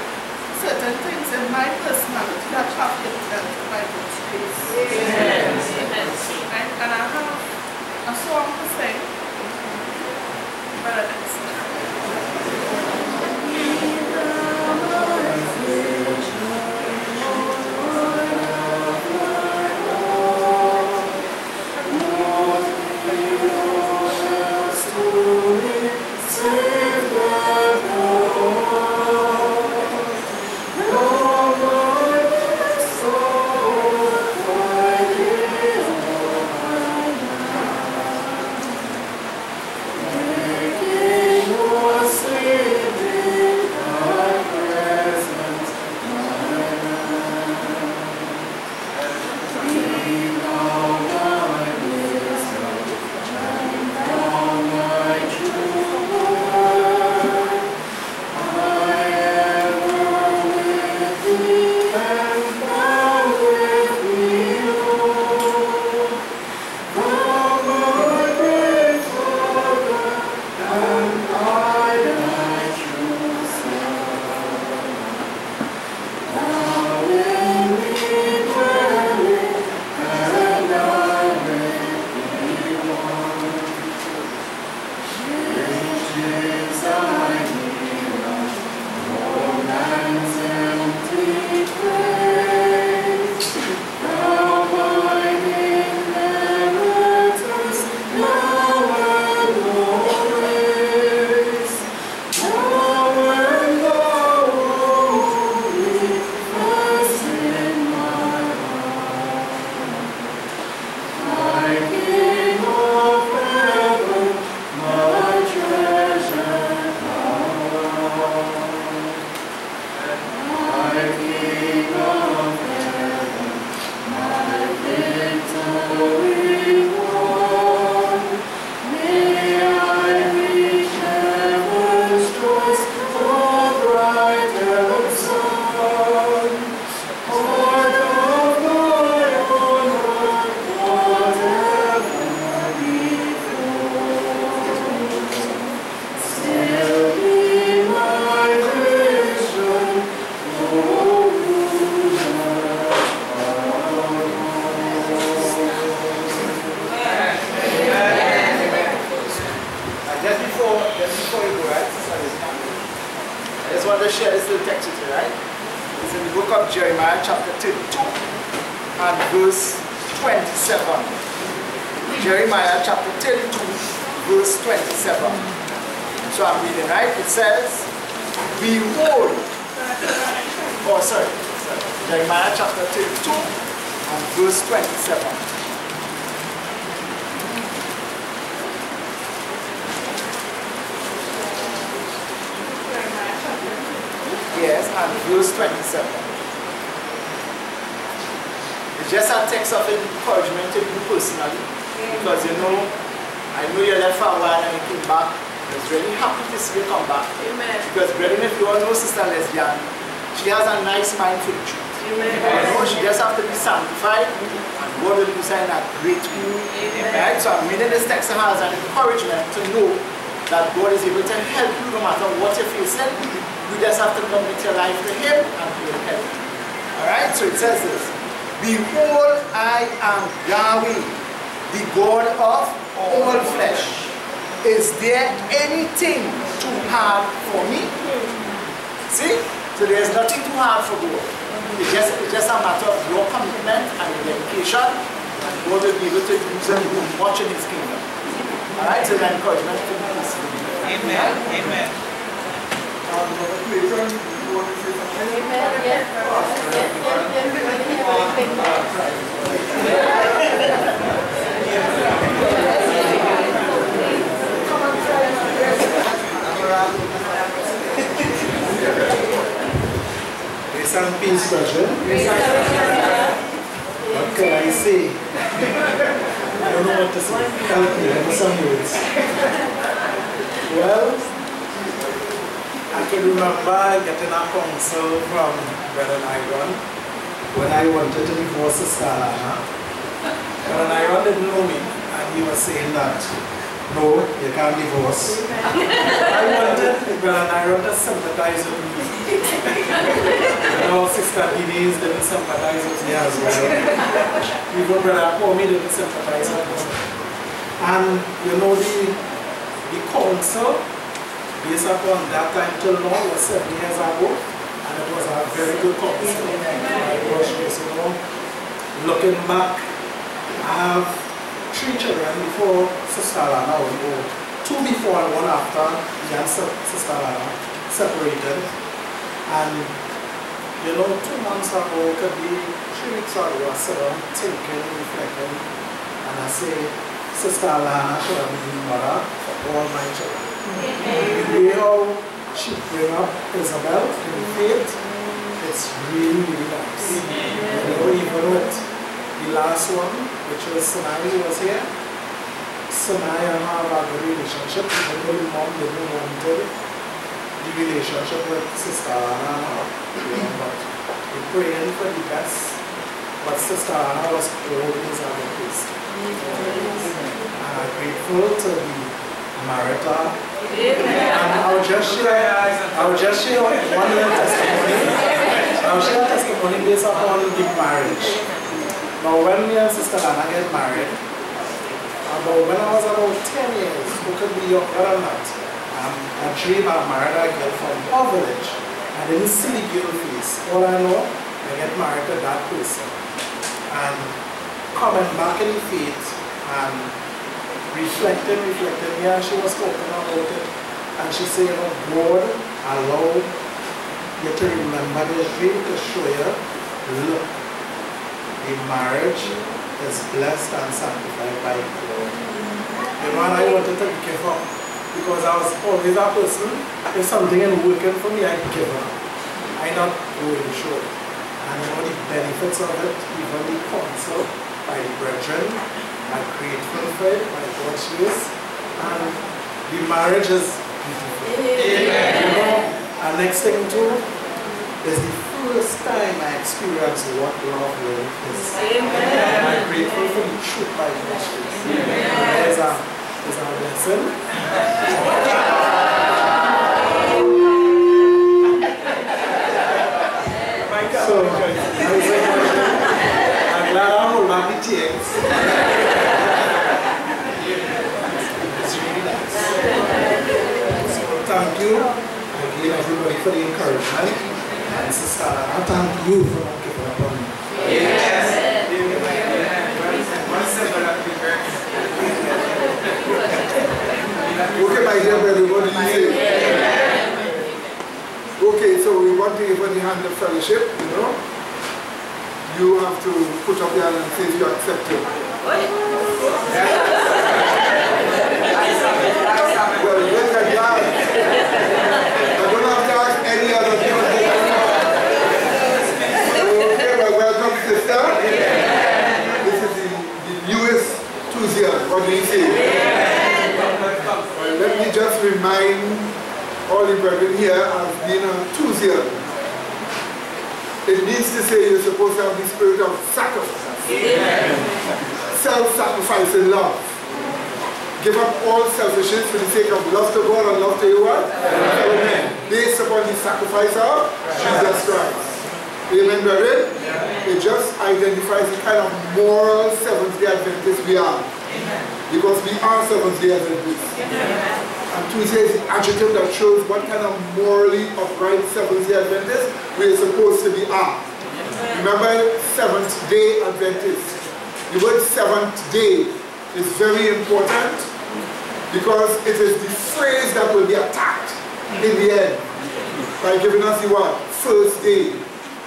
certain things in my personality that have been done by God's grace. Amen. Amen. And I have a song to sing, but it's share this little text with you, right? It's in the book of Jeremiah chapter 32 and verse 27. Jeremiah chapter 32 verse 27. So I'm reading, right? It says, behold, oh sorry. Jeremiah chapter 32 and verse 27. Yes, and verse 27. It's just a text of encouragement to you personally, because you know, I know you left for a while and you came back. I was really happy to see you come back. Amen. Because brethren, if you all know Sister Lesbian, she has a nice mind for the truth. Amen. You know, she just has to be sanctified, and God will use her in a great way. Right? So I'm reading this text to her as an encouragement to know that God is able to help you no matter what you're facing. You just have to commit your life to Him and He will help you. Alright, so it says this. Behold, I am Yahweh, the God of all flesh. Is there anything too hard for me? See? So there's nothing too hard for God. It's just a matter of your commitment and your dedication, and God will be able to use you much in His kingdom. Alright, so the encouragement to be peaceful. Amen. Amen. Grace and peace, brethren. What can I say? I don't know what to say. Help me, give me some words. Well, I can remember getting a counsel from Brother Iron when I wanted to divorce Sister Alana. Brother Iron didn't know me, and he was saying that, no, you can't divorce. I wanted Brother Iron to sympathize with me. You know, Sister Denise didn't sympathize with me as well. Even Brother Kwame didn't sympathize with me. And you know, the counsel, based upon that time till now, was 7 years ago, and it was a very good counsel. I was just, you know, looking back, I have 3 children before Sister Alana was born. 2 before and 1 after me and Sister Alana separated. And you know, 2 months ago, could be 3 weeks ago, I sit down thinking, reflecting, and I say, Sister Alana should have been the mother for all my children. The way how she bring up Isabel in the faith, it's really, really nice. You know, even with the last one, which was Sinai, who was here, Sinai and her have a good relationship, even though the mom didn't want the relationship with Sister Alana, you know, but we're praying for the best. But Sister Alana was always a good priest. And I'm grateful to be married to her. And I'll just share one little testimony. I'll share a testimony based upon the marriage. Now, when me and Sister Alana get married, when I was about 10 years, who could be younger than that, I dreamed I married a girl from our village. I didn't see the girl face. All I know, I get married to that person. And coming back in the faith and reflecting, yeah, she was talking about it. And she said, you know, God allowed you to remember this dream to show you, look, the marriage is blessed and sanctified by God. You know, and I wanted to give up. Because I was always a person, if something ain't working for me, I give up. I not going short. And you know the benefits of it, even the counsel by the brethren, I'm grateful for it, by God's grace. And the marriage is beautiful. Amen. You know, and next thing too, is the first time I experienced what love really is. Amen. And I'm grateful for the truth by God's grace. There's a blessing. So, I'm glad I hold back the tears. It's really nice. So, thank you again, everybody, for the encouragement. And Sister Alana, thank you for not giving up on me. Yes. Okay, my dear brother, what did you say? Okay, so we want to give her the hand of fellowship, you know. you have to put up your hand and say if you accept it. Well, look at that. I don't have to ask any other people. Okay, well, welcome, sister. This is the newest enthusiast. What do you say? Well, let me just remind all the brethren here as being an enthusiast. It means to say you're supposed to have the spirit of sacrifice. Self-sacrificing love. Give up all selfishness for the sake of love to God and love to you what? Amen. Based upon the sacrifice of Jesus Christ. Amen, brethren? It just identifies the kind of moral Seventh-day Adventists we are. Because we are Seventh-day Adventists. And Tuesday is the adjective that shows what kind of morally upright Seventh-day Adventists we are supposed to be are. Remember, Seventh-day Adventists. The word seventh day is very important because it is the phrase that will be attacked in the end by giving us the what? First day.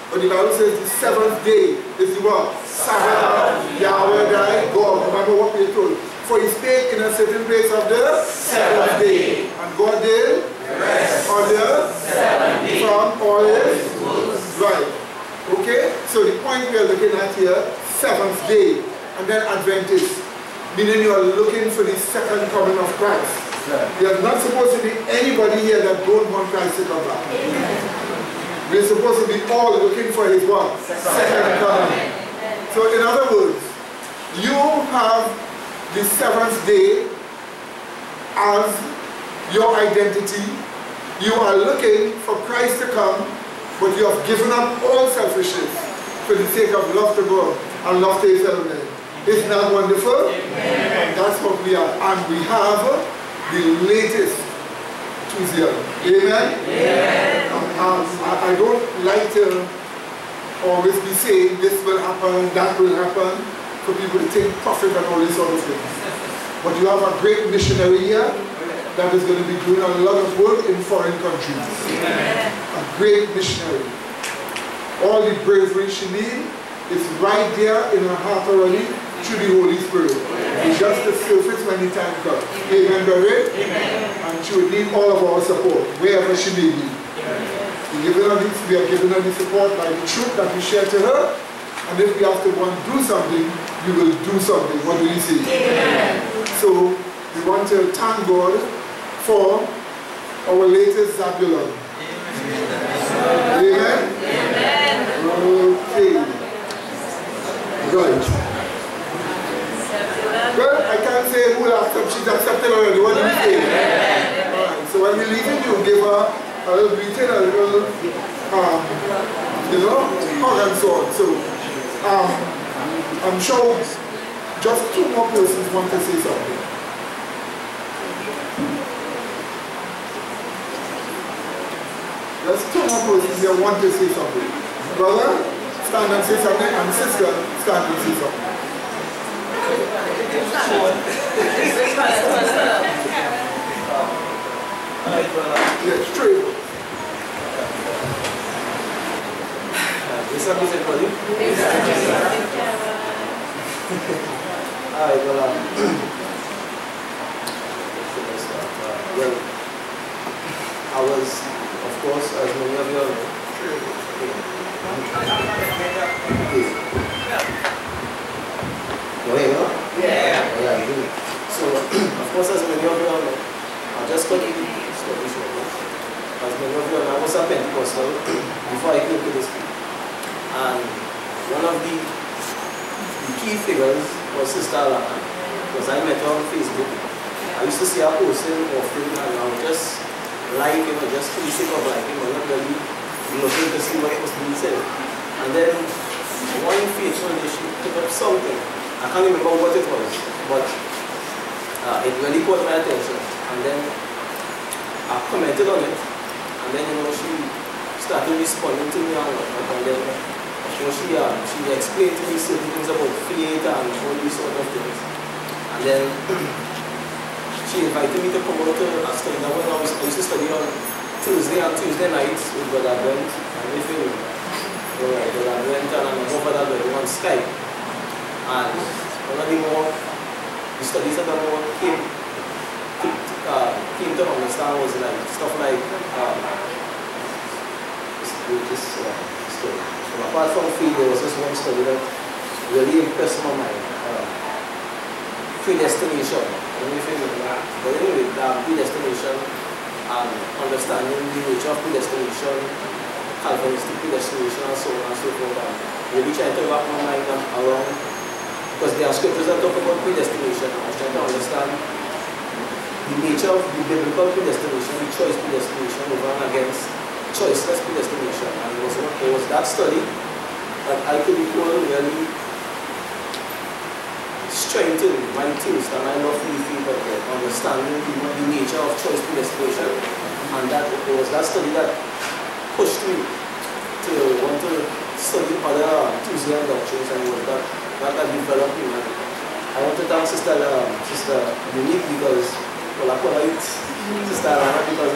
But the Bible says the seventh day is the what? Sabbath, Yahweh thy God. Remember what we are told. For he spake in a certain place of the seventh day. And God did rest on the seventh day from all his works. Right. Okay? So the point we are looking at here, seventh day. And then Adventist. Meaning you are looking for the second coming of Christ. There's not supposed to be anybody here that don't want Christ to come back. We're supposed to be all looking for his what? Second coming. So in other words, you have the seventh day as your identity. You are looking for Christ to come, but you have given up all selfishness for the sake of love to God and love to his fellow men. Isn't that wonderful? Amen. That's what we are. And we have the latest Tuesday. Amen? Amen. I don't like to always be saying this will happen, that will happen, for people to take profit and all these sort of things. But you have a great missionary here that is going to be doing a lot of work in foreign countries. Amen. A great missionary. All the bravery she needs is right there in her heart already through the Holy Spirit. It's just the surface when the time comes. Amen, brother? And she would need all of our support, wherever she may be. We are giving her the support by the truth that we share to her. And if we have to want to do something, we will do something. What do you say? Amen. So we want to thank God for our latest Zabulon. Amen? Amen. Okay. Right. Well, I can't say who will accept. She's accepted already. What do you say? Alright. So when we leave it, you give her a little greeting, a little, hug and so on. So, I'm sure just two more persons want to say something. There's two more persons here want to say something. Brother, stand and say something, and sister, stand and say something. Yes, true. Is that everybody? Alright, well, I was, of course, as many of you know, yeah. So, of course, as many of you know, I'll just cut it slowly. As many of you know, I was a Pentecostal before I came to this field. And one of the key figures was Sister Alana, because I met her on Facebook. I used to see her posting often, and I would just like him, just for the sake of liking him, not really looking to see what was being said. And then one fateful day she took up something. I can't remember what it was, but it really caught my attention. And then I commented on it, and then she started responding to me and whatnot. And then she explained to me certain things about faith and all these sort of things. And then she invited me to come out to a study. Now when I used to study on Tuesday and Tuesday nights with Brother Brent and with him. But I went and over that on Skype. And one of the studies that I came to understand was like stuff like this story. So apart from faith, there was this one study that really impressed my mind. Predestination. I don't know if you know that. But anyway, predestination and understanding the nature of predestination, Calvinistic predestination and so on and so forth. And really trying to wrap my mind around, because there are scriptures that talk about predestination. I was trying to understand the nature of the biblical predestination, the choice predestination over and against choiceless predestination. And it was that study that I could recall really strengthened my taste and my love for the field of understanding the nature of choice predestination. And that it was that study that pushed me to want to study other Tuesday doctrines, and it was that developed me. And I want to thank Sister Unique because, well, I call it Sister Alana, because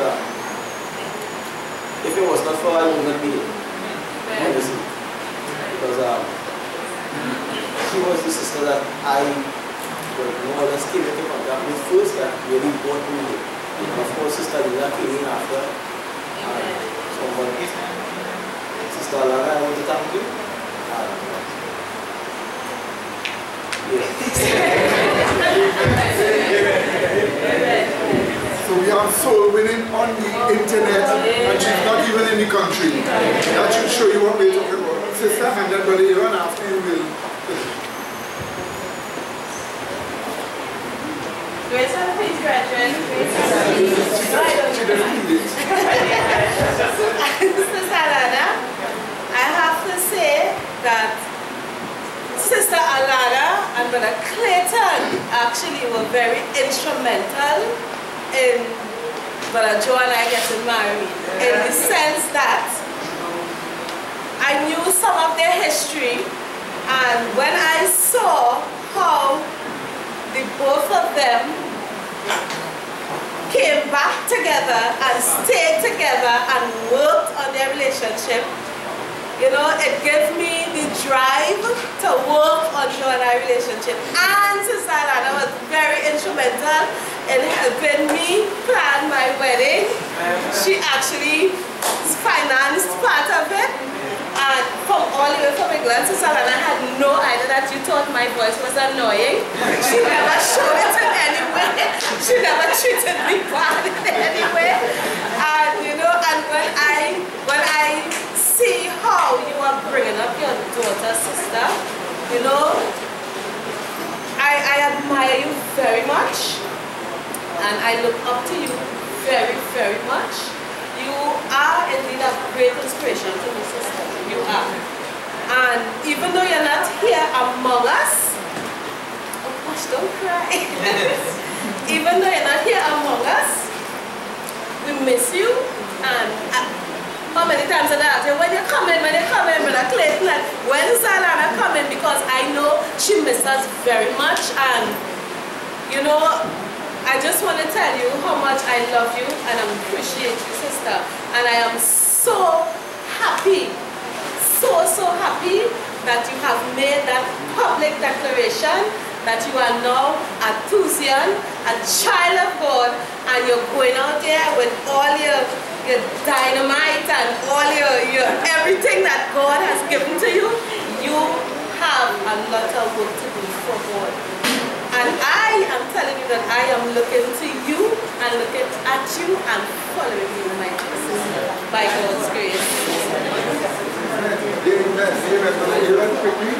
if it was not for her, I would not be here. Honestly. Because she was the sister that I more or less came into contact with first, that really brought me here. And of course, Sister Lila came in after. Sister Alana, I want to thank you. So we have soul winning on the internet, and she's not even in the country. That should show you what we're talking about. Sister, and then Brother Aaron, after you will. Grace and peace, brethren. Sister Alana, I have to say that Sister Alana and Brother Clayton actually were very instrumental in Brother Joe and I getting married, in the sense that I knew some of their history, and when I saw how the both of them came back together and stayed together and worked on their relationship, you know, it gave me the drive to work on Joe and I relationship. And Sister Alana was very instrumental in helping me plan my wedding. She actually financed part of it. And from all the way from England, Sister Alana had no idea that you thought my voice was annoying. She never showed it in any way. She never treated me bad in any way. And you know, and when I see how you are bringing up your daughter, sister, you know, I admire you very much, and I look up to you very, very much. You are indeed a great inspiration to me, sister. You are. And even though you're not here among us, oh gosh, don't cry. Even though you're not here among us, we miss you. And how many times did I ask you, when you coming, Brother Clayton, like, when is Alana coming? Because I know she misses us very much. And you know, I just want to tell you how much I love you and I appreciate you, sister. And I am so happy, so happy that you have made that public declaration that you are now a Thusian, a child of God, and you're going out there with all your dynamite and all your everything that God has given to you. You have a lot of work to do for God. And I am telling you that I am looking to you and looking at you and following you, my sister, by God's grace. Amen. Quickly.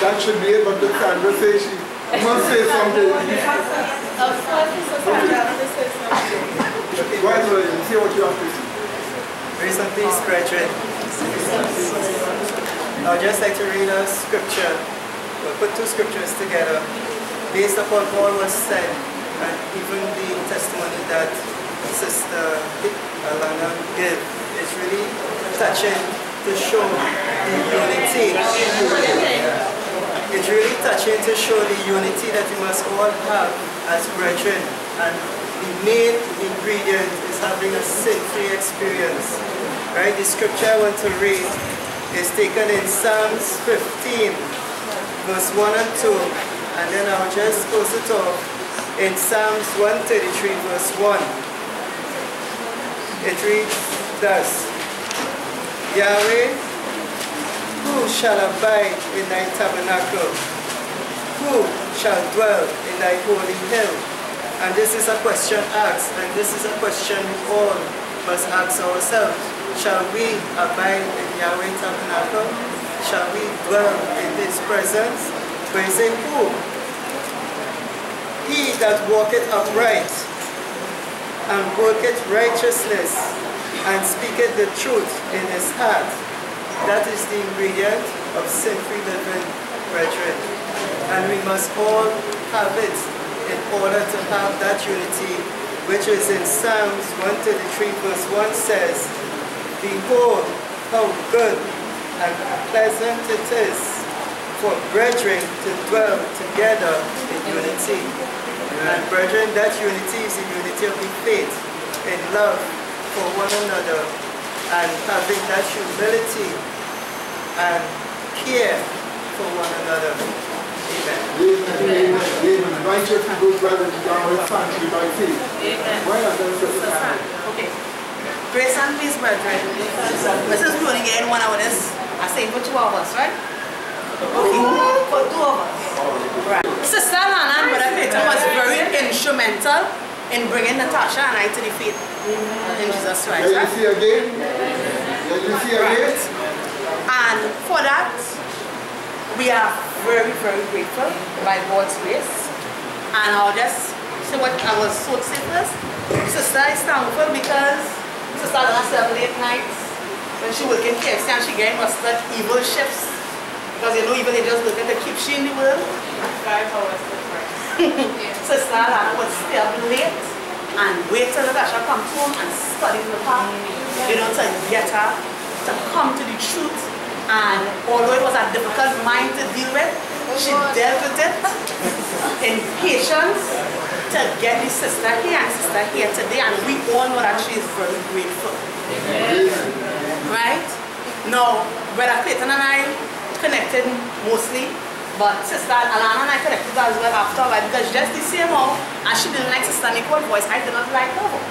That should be it, but the conversation. I must say something. Of course, Sister Sandra, I have to say something. Go ahead, William. See what you have to say. Grace and peace, brethren. I'd just like to read a scripture. We'll put two scriptures together based upon what was said, and even the testimony that Sister Alana gave. It's really touching to show the unity. It's really touching to show the unity that we must all have as brethren. And the main ingredient is having a sin-free experience. Right? The scripture I want to read is taken in Psalms 15, verse 1 and 2. And then I'll just close it off in Psalms 133, verse 1. It reads thus, Yahweh, who shall abide in thy tabernacle? Who shall dwell in thy holy hill? And this is a question asked, and this is a question we all must ask ourselves. Shall we abide in Yahweh's tabernacle? Shall we dwell in his presence? But he said, who? He that walketh upright, and worketh righteousness, and speaketh the truth in his heart. That is the ingredient of sin-free living, brethren. And we must all have it in order to have that unity, which is in Psalms 133 verse 1 says, Behold, how good and pleasant it is for brethren to dwell together in unity. And brethren, that unity is the unity of the faith, in love for one another, and having that humility and care for one another. Amen. Amen. Amen. Righteous people dwell in Yahweh's sanctuary by faith. Amen. Why not then, Sister Anna? Okay. Grace and peace, brethren. Mrs. Bruni getting one of this. I say for 2 of us, right? Okay. For 2 of us. Right. Sister Alana and Brother Peter was very instrumental in bringing Natasha and I to the faith in Jesus Christ. There you see again? There you see again? And for that, we are very, very grateful by God's grace. And I'll just say what I was so to say first. Sister is thankful because Sister Alana served late nights when she worked in KFC and she getting mustard evil shifts. Because you know evil they just looking to keep she in the world. 5 hours difference. Sister Alana would stay up late and wait till Natasha comes home and study with her, you know, to get her to come to the truth. And although it was a difficult mind to deal with, she dealt with it in patience to get the sister here and sister here today, and we all know that she is very grateful. Right? Now, Brother Clayton and I connected mostly, but Sister Alana and I connected as well after a while because just the same how as she didn't like Sister Nicole's voice, I did not like her voice.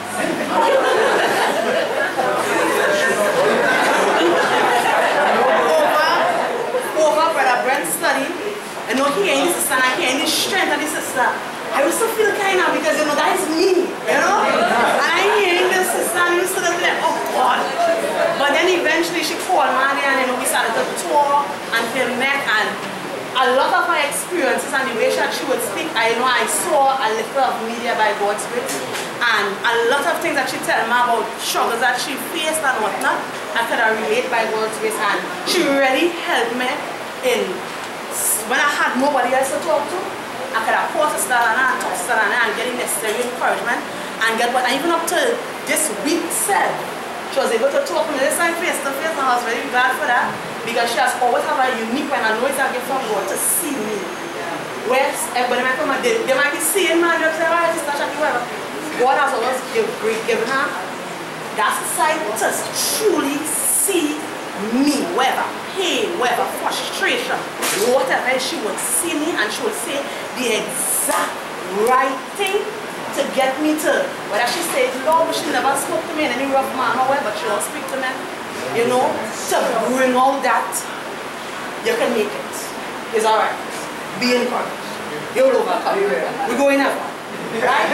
over Brother Brent's study, you know, he ain't the sister and he ain't the strength of the sister. I used to feel kind of because, you know, that is me, you know? And I hearing the sister and used to be like, oh God. But then eventually she called me and, you know, we started to tour and feel met, and a lot of her experiences and the way she would speak, I know I saw a little of media by God's grace, and a lot of things that she tell me about struggles that she faced and whatnot, I could relate by God's grace, and she really helped me in when I had nobody else to talk to. I could have called Sister Alana and talk to Sister Alana and getting necessary encouragement and get what, and even up to this week said, she was able to talk to me this time face to face, and I was very glad for that because she has always had a unique one. I know it's a gift from God to see me. Whereas everybody might come and they might be seeing me and they'll say, oh, Sister Shaki, whatever. God has always given her that sight to truly see me, whether pain, whether frustration, whatever, she would see me and she would say the exact right thing to get me to, whether she said Lord, she never spoke to me in any rough manner, but she will speak to me, you know, to bring all that. You can make it. It's alright. Be encouraged. You'll overcome. We're going out. Right?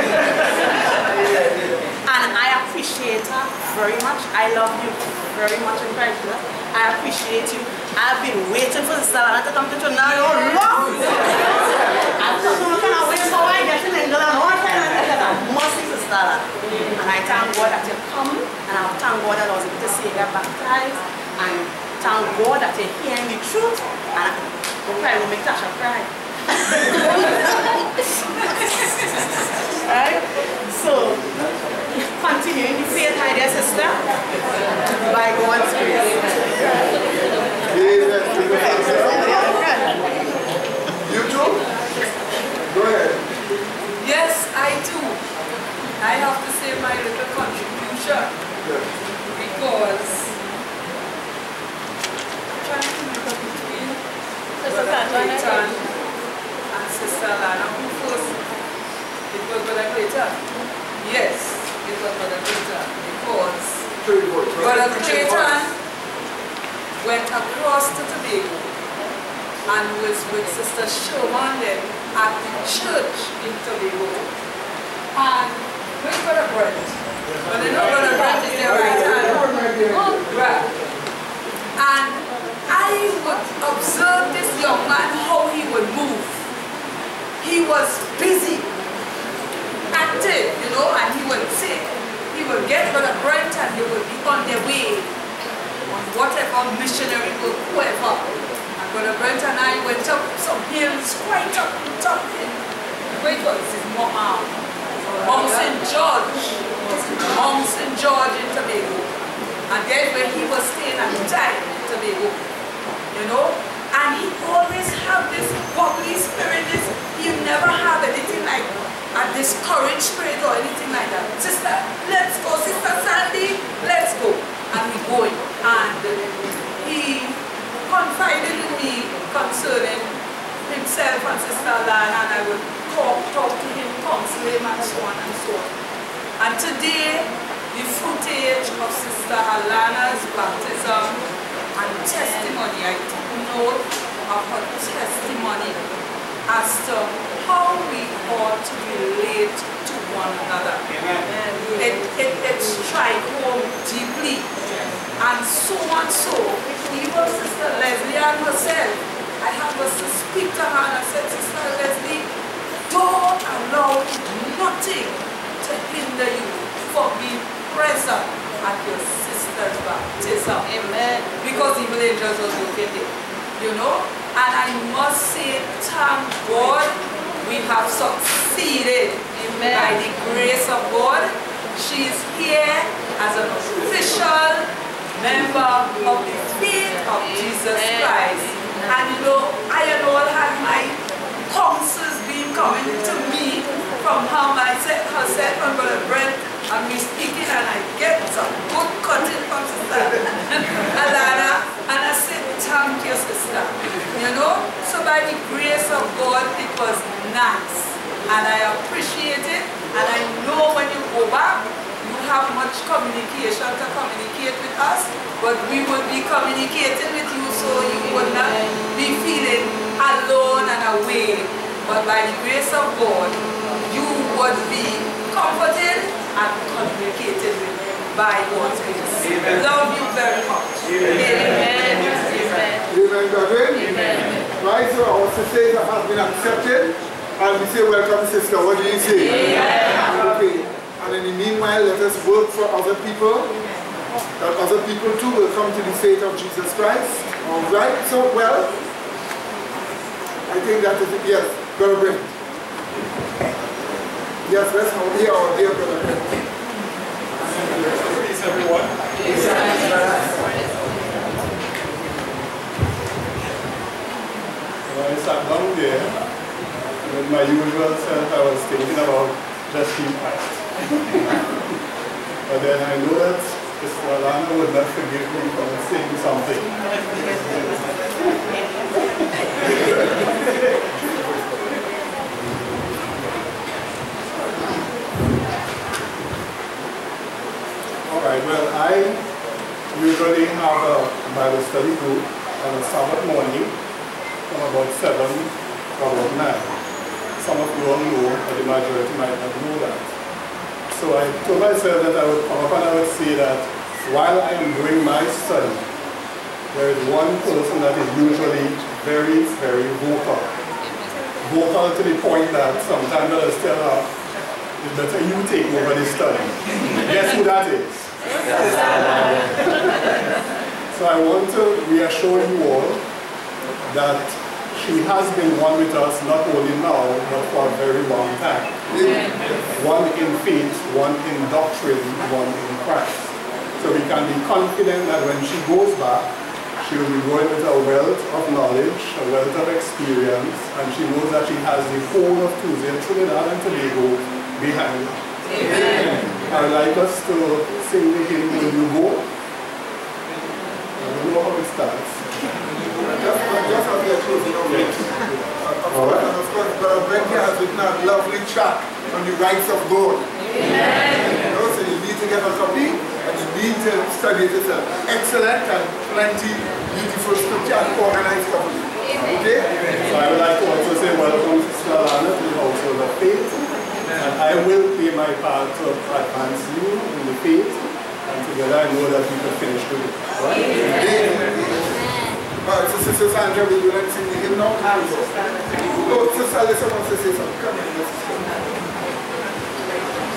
And I appreciate her very much. I love you very much in Christ. I appreciate you. I've been waiting for Sister Alana to come to church now. Oh Lord! I'm just going to wait so I get in England and all kind of things. I must see Sister Alana. And I thank God that you're coming, and I thank God that I was able to see you get baptized, and thank God that you're hearing the truth. And I hope I will make Tasha cry. Right? So, continuing the faith, my dear sister, by God's grace. You too? Go ahead. Yes, I do. I have to say my little contribution because Clayton. Yes, it was Brother Clayton because Brother Clayton went across to Tobago and was with Sister Sherman then at the church in Tobago. And where's Brother Brent? But they know Brother Brent is there right hand. Right. And I would observe this young man, how he would move. He was busy, active, you know, and he would say, he would get Brother Brent and they would be on their way on whatever missionary work, whoever. And Brother Brent and I went up some hills, quite up in top in, wait, what is it, Mount St. George. Mount St. George in Tobago. And then where he was staying at the time in Tobago. You know? And he always have this bubbly spirit, he never have anything like a discouraged spirit or anything like that. Sister, let's go, Sister Sandy, let's go. And we going. And he confided in me concerning himself and Sister Alana, and I would talk to him, counsel him, and so on and so on. And today, the footage of Sister Alana's baptism and testimony, I took note of her testimony as to how we ought to relate to one another. It strike home deeply. And so, even Sister Leslie and herself, I had to speak to her and I said, Sister Leslie, don't allow nothing to hinder you from being present at your sister's baptism. Amen. Because the evil angels was working there. You know? And I must say, thank God, we have succeeded. Amen. By the grace of God. She is here as an official member of the faith of Jesus Christ. And you know, I and all had my counsels being coming to me from her myself, herself and Brother Brent, and me speaking, and I get some good cutting from Sister Alana, and I said, thank you, sister. You know, so by the grace of God, it was nice, and I appreciate it, and I know when you go back, you have much communication to communicate with us, but we would be communicating with you so you would not be feeling alone and away. But by the grace of God, you would be comforted and communicated with by God's grace. Amen. Love you very much. Amen. Amen. Amen. Amen, brethren. Amen. Right, so our sister has been accepted, and we say, welcome, sister. What do you say? Amen. Okay. And in the meanwhile, let us work for other people. That other people too will come to the faith of Jesus Christ. All right. So, well, I think that is it. Yes, Brother Brent. Yes, let's hear our dear Brother Brent. Peace, everyone. Peace. When I sat down there, with my usual self, I was thinking about just being quiet. But then I know that Sister Alana would not forgive me for saying something. Alright, well, I usually have a Bible study group on a Sabbath morning from about 7 to about 9. Some of you all know, but the majority might not know that. So I told myself that I would come up and I would say that while I am doing my study, there is one person that is usually very, very vocal. Vocal to the point that sometimes I just tell her, it's better you take over the study. Guess who that is? So I want to reassure you all that she has been one with us not only now, but for a very long time. One in faith, one in doctrine, one in Christ. So we can be confident that when she goes back, she will be going with a wealth of knowledge, a wealth of experience, and she knows that she has the whole of Tuesday, Trinidad and Tobago behind her. Amen. I would like us to sing the hymn, Will You Go? I don't know how it starts. Just as we are closing out, Alright? And of course, Brother Brent here has written a lovely track on the rights of God. You know, so you need to get a copy and you need to study it. It's an excellent and plenty beautiful scripture and organized copy. Okay? So I would like to also say welcome to Sister Alana to the household of faith. And I will play my part to advance you in the faith. And together I know that we can finish with it. Alright, so Sister Sandra, will you like to sing the hymn now? Oh, Sister Alyssa wants to say something. Come on,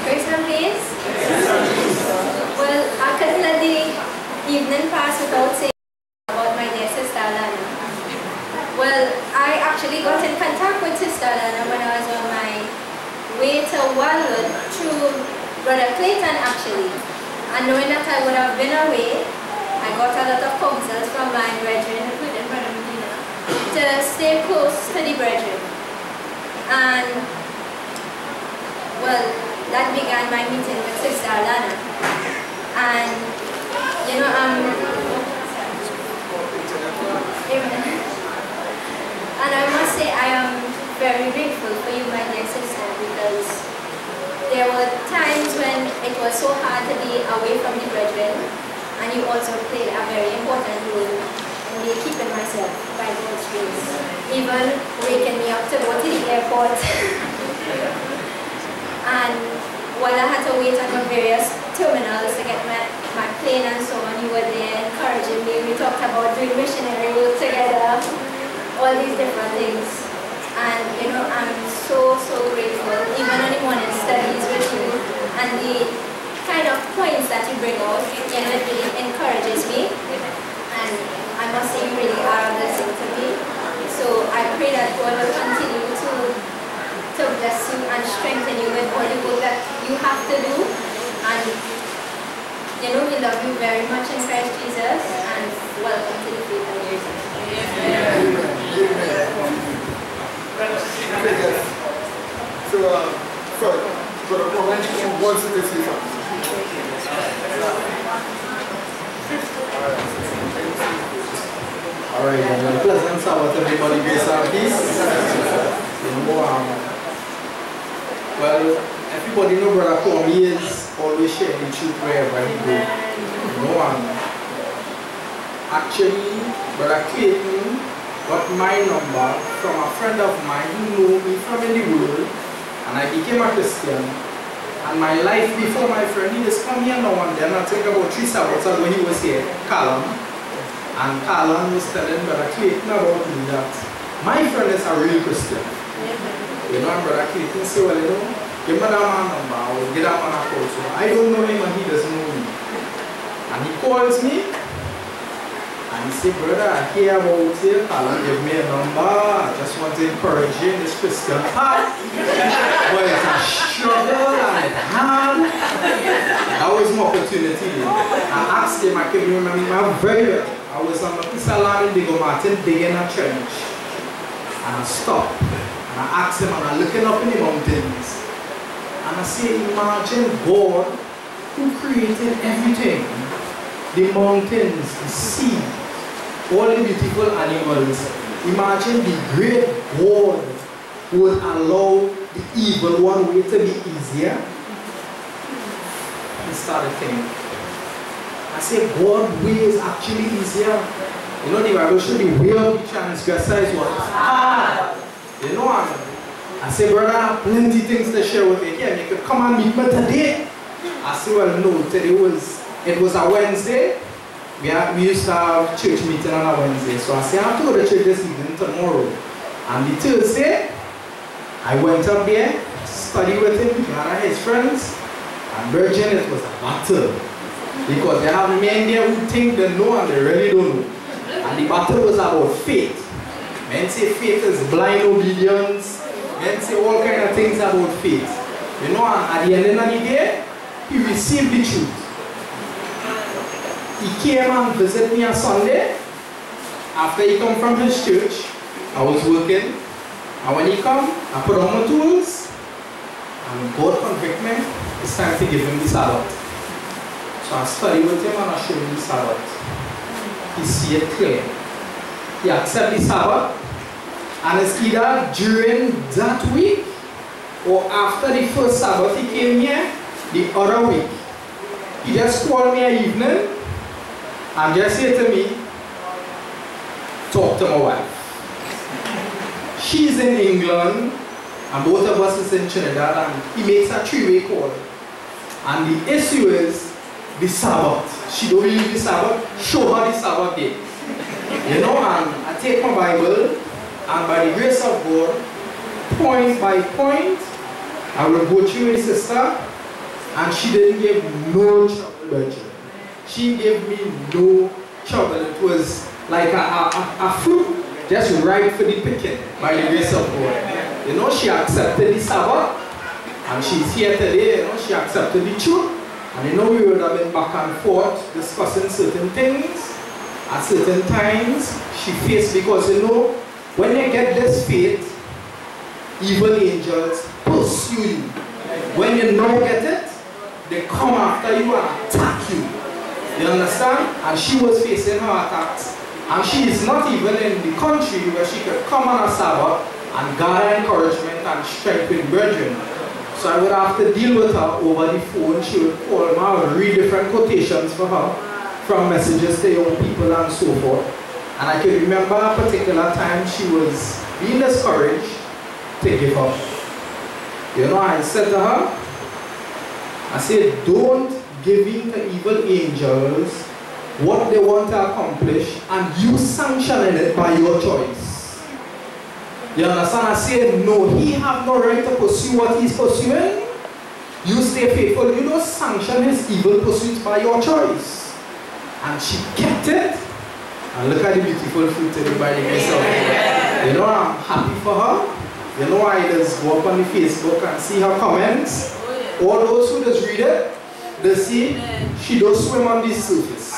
Grace and peace. Well, I couldn't let the evening pass without saying about my dear Sister Alana. Well, I actually got in contact with Sister Alana when I was on my way to Walwood through Brother Clayton actually. And knowing that I would have been away, I got a lot of counsels from my brethren, including Brother Medina, to stay close to the brethren. And, well, that began my meeting with Sister Alana. And, you know, and I must say I am very grateful for you, my dear sister, because there were times when it was so hard to be away from the brethren, and you also played a very important role in me keeping myself by God's grace, even waking me up to go to the airport. And while I had to wait at the various terminals to get my plane and so on, you were there encouraging me. We talked about doing missionary work together, all these different things. And you know, I'm so grateful, even on the morning studies with you, and the kind of points that you bring out, you know, it really encourages me. And I must say you really are a blessing to me. So I pray that God will continue to bless you and strengthen you with all the work that you have to do. And you know, we love you very much in Christ Jesus, and welcome to the faith of Jesus. Amen. Yes. So, sorry, Brother Paul wants to say something. Alright, and pleasant Sabbath everybody, grace and peace. Well, everybody know Brother Kwame is always sharing the truth wherever he goes. Actually, Brother Clayton got my number from a friend of mine who knew me from in the world, and I became a Christian. And my life before my friend, he just come here now and then. I think about 3 Sabbaths ago he was here, Callum. And Callum was telling Brother Clayton about me that my friend is a real Christian. You know, and Brother Clayton said, well, you know, give me that man number, I will get that man a call. So I don't know him and he doesn't know me. And he calls me, and he said, brother, I hear about you, Callum give me a number, I just want to encourage you in this Christian path. But it's a struggle and it's hard. That was my opportunity. I asked him, I can remember very well. I was on the piece of land in Digo Martin digging a trench. And I stopped. And I asked him, and I'm looking up in the mountains. And I say, imagine God who created everything. The mountains, the sea, all the beautiful animals. Imagine the great God would allow the evil one way to be easier. I started thinking. I said, God's way is actually easier. You know, the Bible shows the way of the transgressor is what? Hard. You know what I mean? I said, brother, I have plenty things to share with you here. You could come and meet me today. I said, well, no, today it was a Wednesday. We used to have church meeting on a Wednesday. So I said, I have to go to church this evening tomorrow. And the Thursday, I went up there, studied with him, one of his friends. And Virgin, it was a battle. Because they have men there who think they know and they really don't know. And the battle was about faith. Men say faith is blind obedience. Men say all kind of things about faith. You know, and at the end of the day, he received the truth. He came and visited me on Sunday. After he come from his church, I was working. And when he come, I put on my tools. And God convict me. It's time to give him the Sabbath. So I studied with him and I showed him the Sabbath. He see it clear. He accepted the Sabbath. And it's either during that week or after the first Sabbath he came here, the other week. He just called me an evening and just said to me, talk to my wife. She's in England and both of us is in Trinidad, and he makes a 3-way call. And the issue is the Sabbath. She don't believe the Sabbath, show her the Sabbath day. You know, and I take my Bible, and by the grace of God, point by point, I will go through it, sister, and she didn't give no trouble, Virgin. She gave me no trouble. It was like a fruit just right for the picking, by the grace of God. You know, she accepted the Sabbath, and she's here today. You know, she accepted the truth. And you know, we would have been back and forth discussing certain things. At certain times, she faced, because you know, when you get this faith, evil angels pursue you. When you don't get it, they come after you and attack you. You understand? And she was facing her attacks. And she is not even in the country where she could come on a Sabbath and gather encouragement and strengthen brethren. So I would have to deal with her over the phone. She would call me, I would read different quotations for her from messages to young people and so forth. And I can remember a particular time she was being discouraged to give up. You know, I said to her, I said, don't give in to evil angels what they want to accomplish and you sanctioning it by your choice. You understand? I said, no, he have no right to pursue what he's pursuing. You stay faithful. You don't sanction his evil pursuits by your choice. And she kept it. And look at the beautiful fruit today by the grace of God. You know, I'm happy for her. You know, I just go up on the Facebook and see her comments. All those who just read it, they see she does swim on the surface.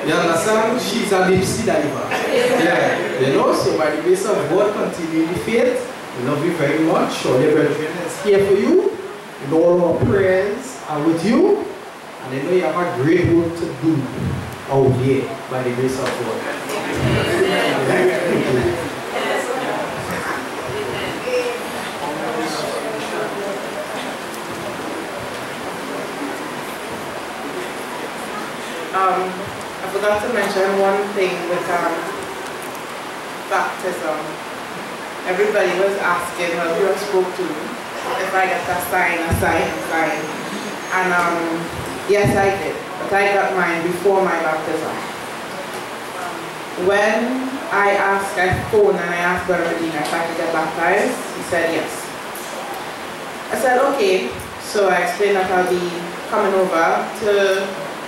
You understand? She's a deep sea diver. Yeah. You know, so by the grace of God, continue the faith. We love you very much. Surely, brethren, is here for you. And all our prayers are with you. And I know you have a great work to do out here by the grace of God. I forgot to mention one thing with baptism. Everybody was asking, well, who I spoke to, if I got a sign. And yes, I did, but I got mine before my baptism. When I phoned and I asked Brother Medina if I could get baptized, he said yes. I said, okay. So I explained that I'll be coming over to,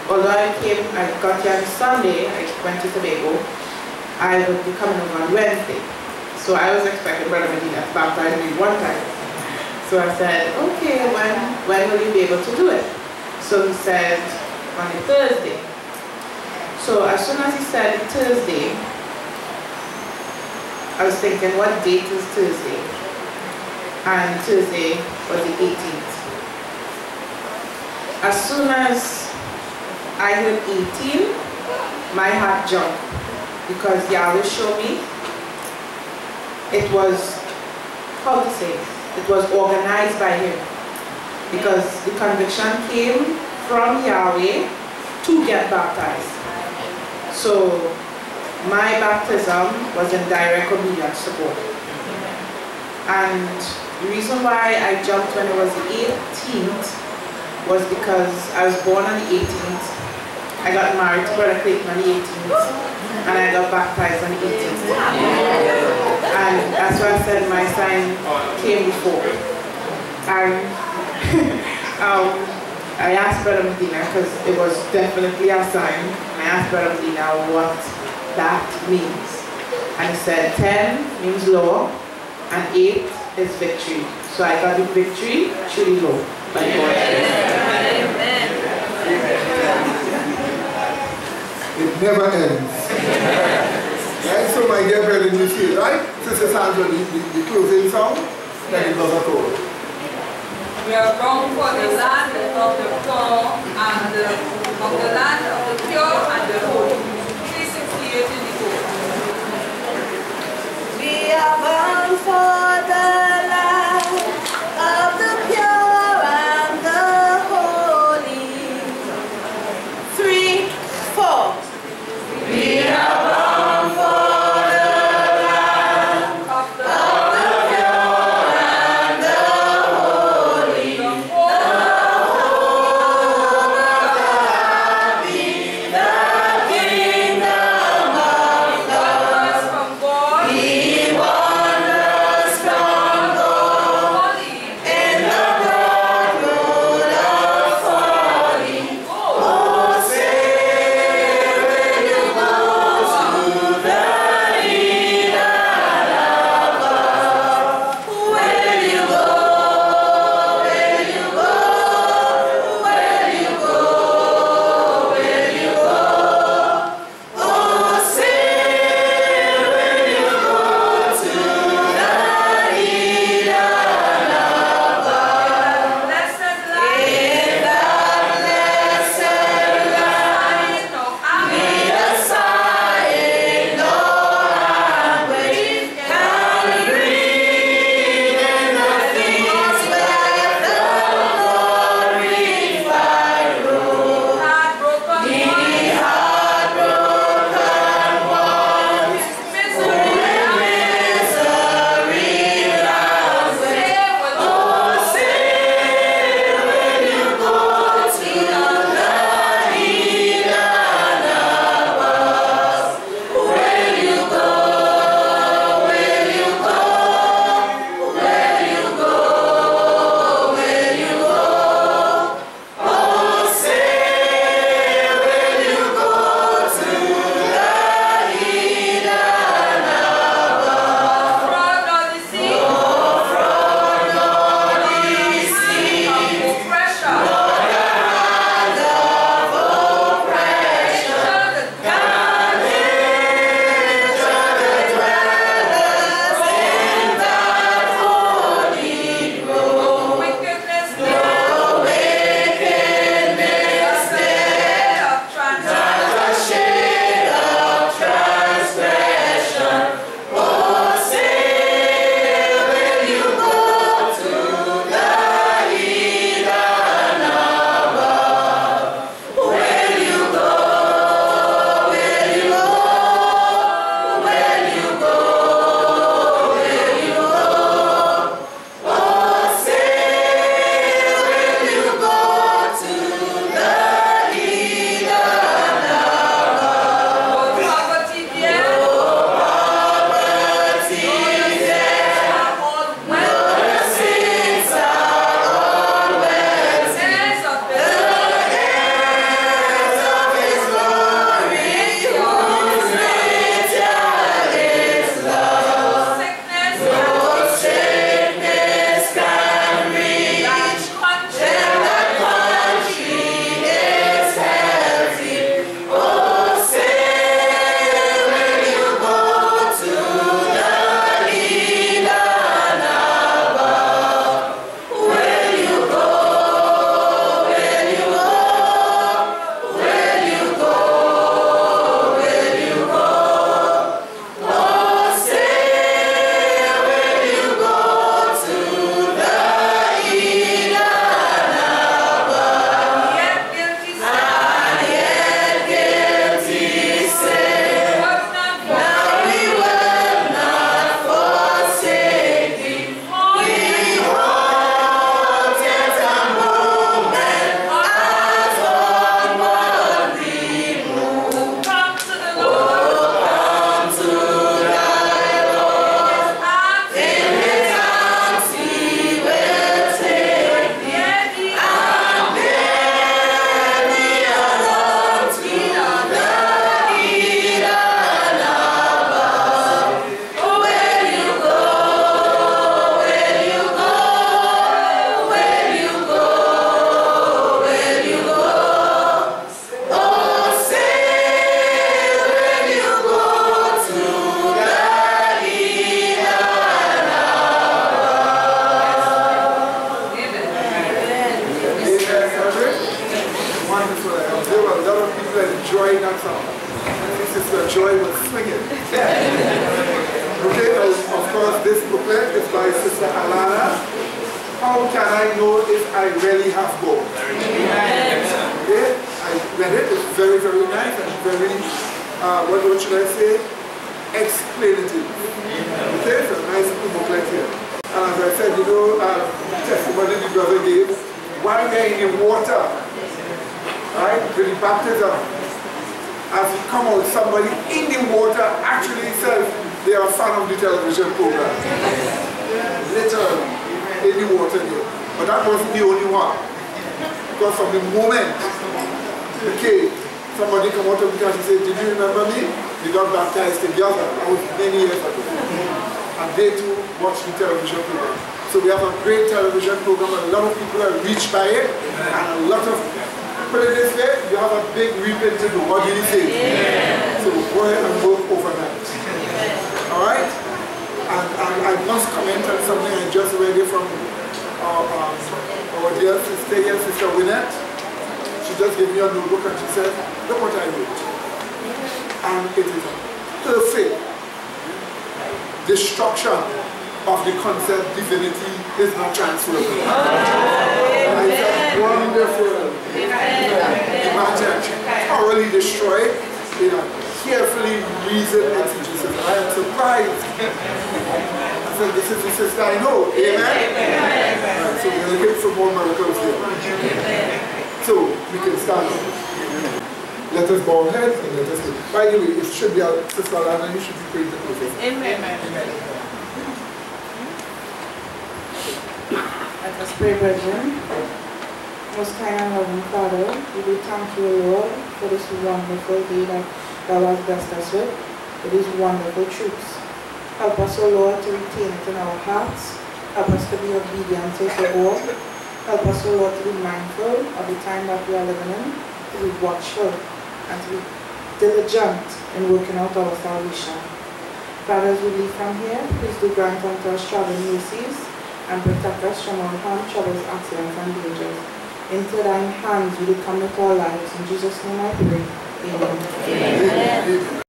although I got here on Sunday, I went to Tobago, I would be coming over on Wednesday. So I was expecting Brother Medina to baptize me one time. So I said, okay, when will you be able to do it? So he said, on a Thursday. So as soon as he said Thursday, I was thinking, what date is Thursday? And Thursday was the 18th. As soon as I heard 18, my heart jumped, because Yahweh showed me it was, how to say, it was organized by him, because the conviction came from Yahweh to get baptized. So my baptism was in direct obedience to God. And the reason why I jumped when it was the 18th was because I was born on the 18th. I got married to Brother Clayton on the 18th, and I got baptized on the 18th. And that's why I said my sign came before. And I asked Brother Medina, because it was definitely a sign, I asked Brother Medina what that means. And he said 10 means law, and 8 is victory. So I got the victory through the law. By God. It never ends. Right? So my dear brethren, you see, right? Sister Sandra, the closing song, that it does at all. We are bound for the land of the poor and of the land of the pure and the holy. 368 in the book. We are for the land of the pure and the holy. 3, 4. We are bound for the land of the pure and the holy. The home of happy, the kingdom of God. He wanders from God in the broad road of folly. Oh, say, will you go to the Eden above? Will you go? Will you go? Will you go? Will you go? Oh, say, will you go to the Eden above? Blessed life. In that blessed life, neither sighing nor anguish can breathe in the things where the glorified road. He heartbroken ones, misery round with. Oh, say, will you go to the Eden above? Will you go? Will you go? Will you go? Will you go? Oh, say, will you go to the Eden above? Fraud nor deceit, no fraud nor deceit, oppression, nor the hand of oppression can hinder the dwellers in that holy grove. Wickedness, no wickedness there, not a shade of transgression. Oh, say, will you go to the Eden above? Will you go? Will you go? Will you go? Will you go? Oh, say, will you go to the Eden above? Poverty there, no poverty there, no the sins are all well. The heirs of His glory, whose riches is love. Sickness, no sickness can reach. Then that country is healthy. Oh, say, will you go to the Eden above? Will you go? Will you go? Will you go? Will you go? Oh, say, will you go to the Eden above? Yet guilty sin, and yet guilty sin. Now we will not forsake thee. We hold yet a moment as onward we move. Come to the Lord. Come to thy Lord. In His arms He will take thee. And bear thee along to the Eden above. Will you go? Will you go? Will you go? Will you go? Oh, say, will you go to the Eden above? Wonderful. There were a lot of people that enjoyed that song. Sister Joy was swinging. Okay, of course, this booklet is by Sister Alana. How can I know if I really have God? Okay? I read it. It's very, very nice and very, what should I say? Explanative. Okay? It's a nice little booklet here. And as I said, you know, testimony the brother gave, while they're in the water, right, with the baptism, as you come out, somebody in the water actually says they are a fan of the television program. Literally, in the water there. But that wasn't the only one. Because from the moment, okay, somebody come out of the car and say, did you remember me? We got baptized together. That was many years ago. And they too watch the television program. So we have a great television program, and a lot of people are reached by it, and a lot of, put it this way, you have a big reaping to do. What do you say? So go ahead and work overnight. Alright? And I must comment on something I just read here from our dear sister here, Sister Winnet. She just gave me a notebook and she said, look what I wrote. And it is perfect destruction of the concept divinity is not transferable. I said, wonderful. Imagine, thoroughly destroyed in a carefully reasoned exegesis. And I am surprised. I said, this is the sister I know. Amen? Right, so we're looking for more miracles here. So we can start. Let us bow our heads and let us pray. By the way, it should be Sister Alana, you should be praying the closing. Amen. Amen. Let us pray, brethren. Most kind and loving Father, we do thank you, Lord, for this wonderful day that thou hast blessed us with, for these wonderful truths. Help us, O Lord, to retain it in our hearts. Help us to be obedient to the word. Help us, O Lord, to be mindful of the time that we are living in, to be watchful, and to be diligent in working out our salvation. Father, as we leave from here, please do grant unto us traveling mercies and protect us from all harm, troubles, accidents, and dangers. Into thine hands we do commit our lives. In Jesus' name I pray. Amen. Amen. Amen.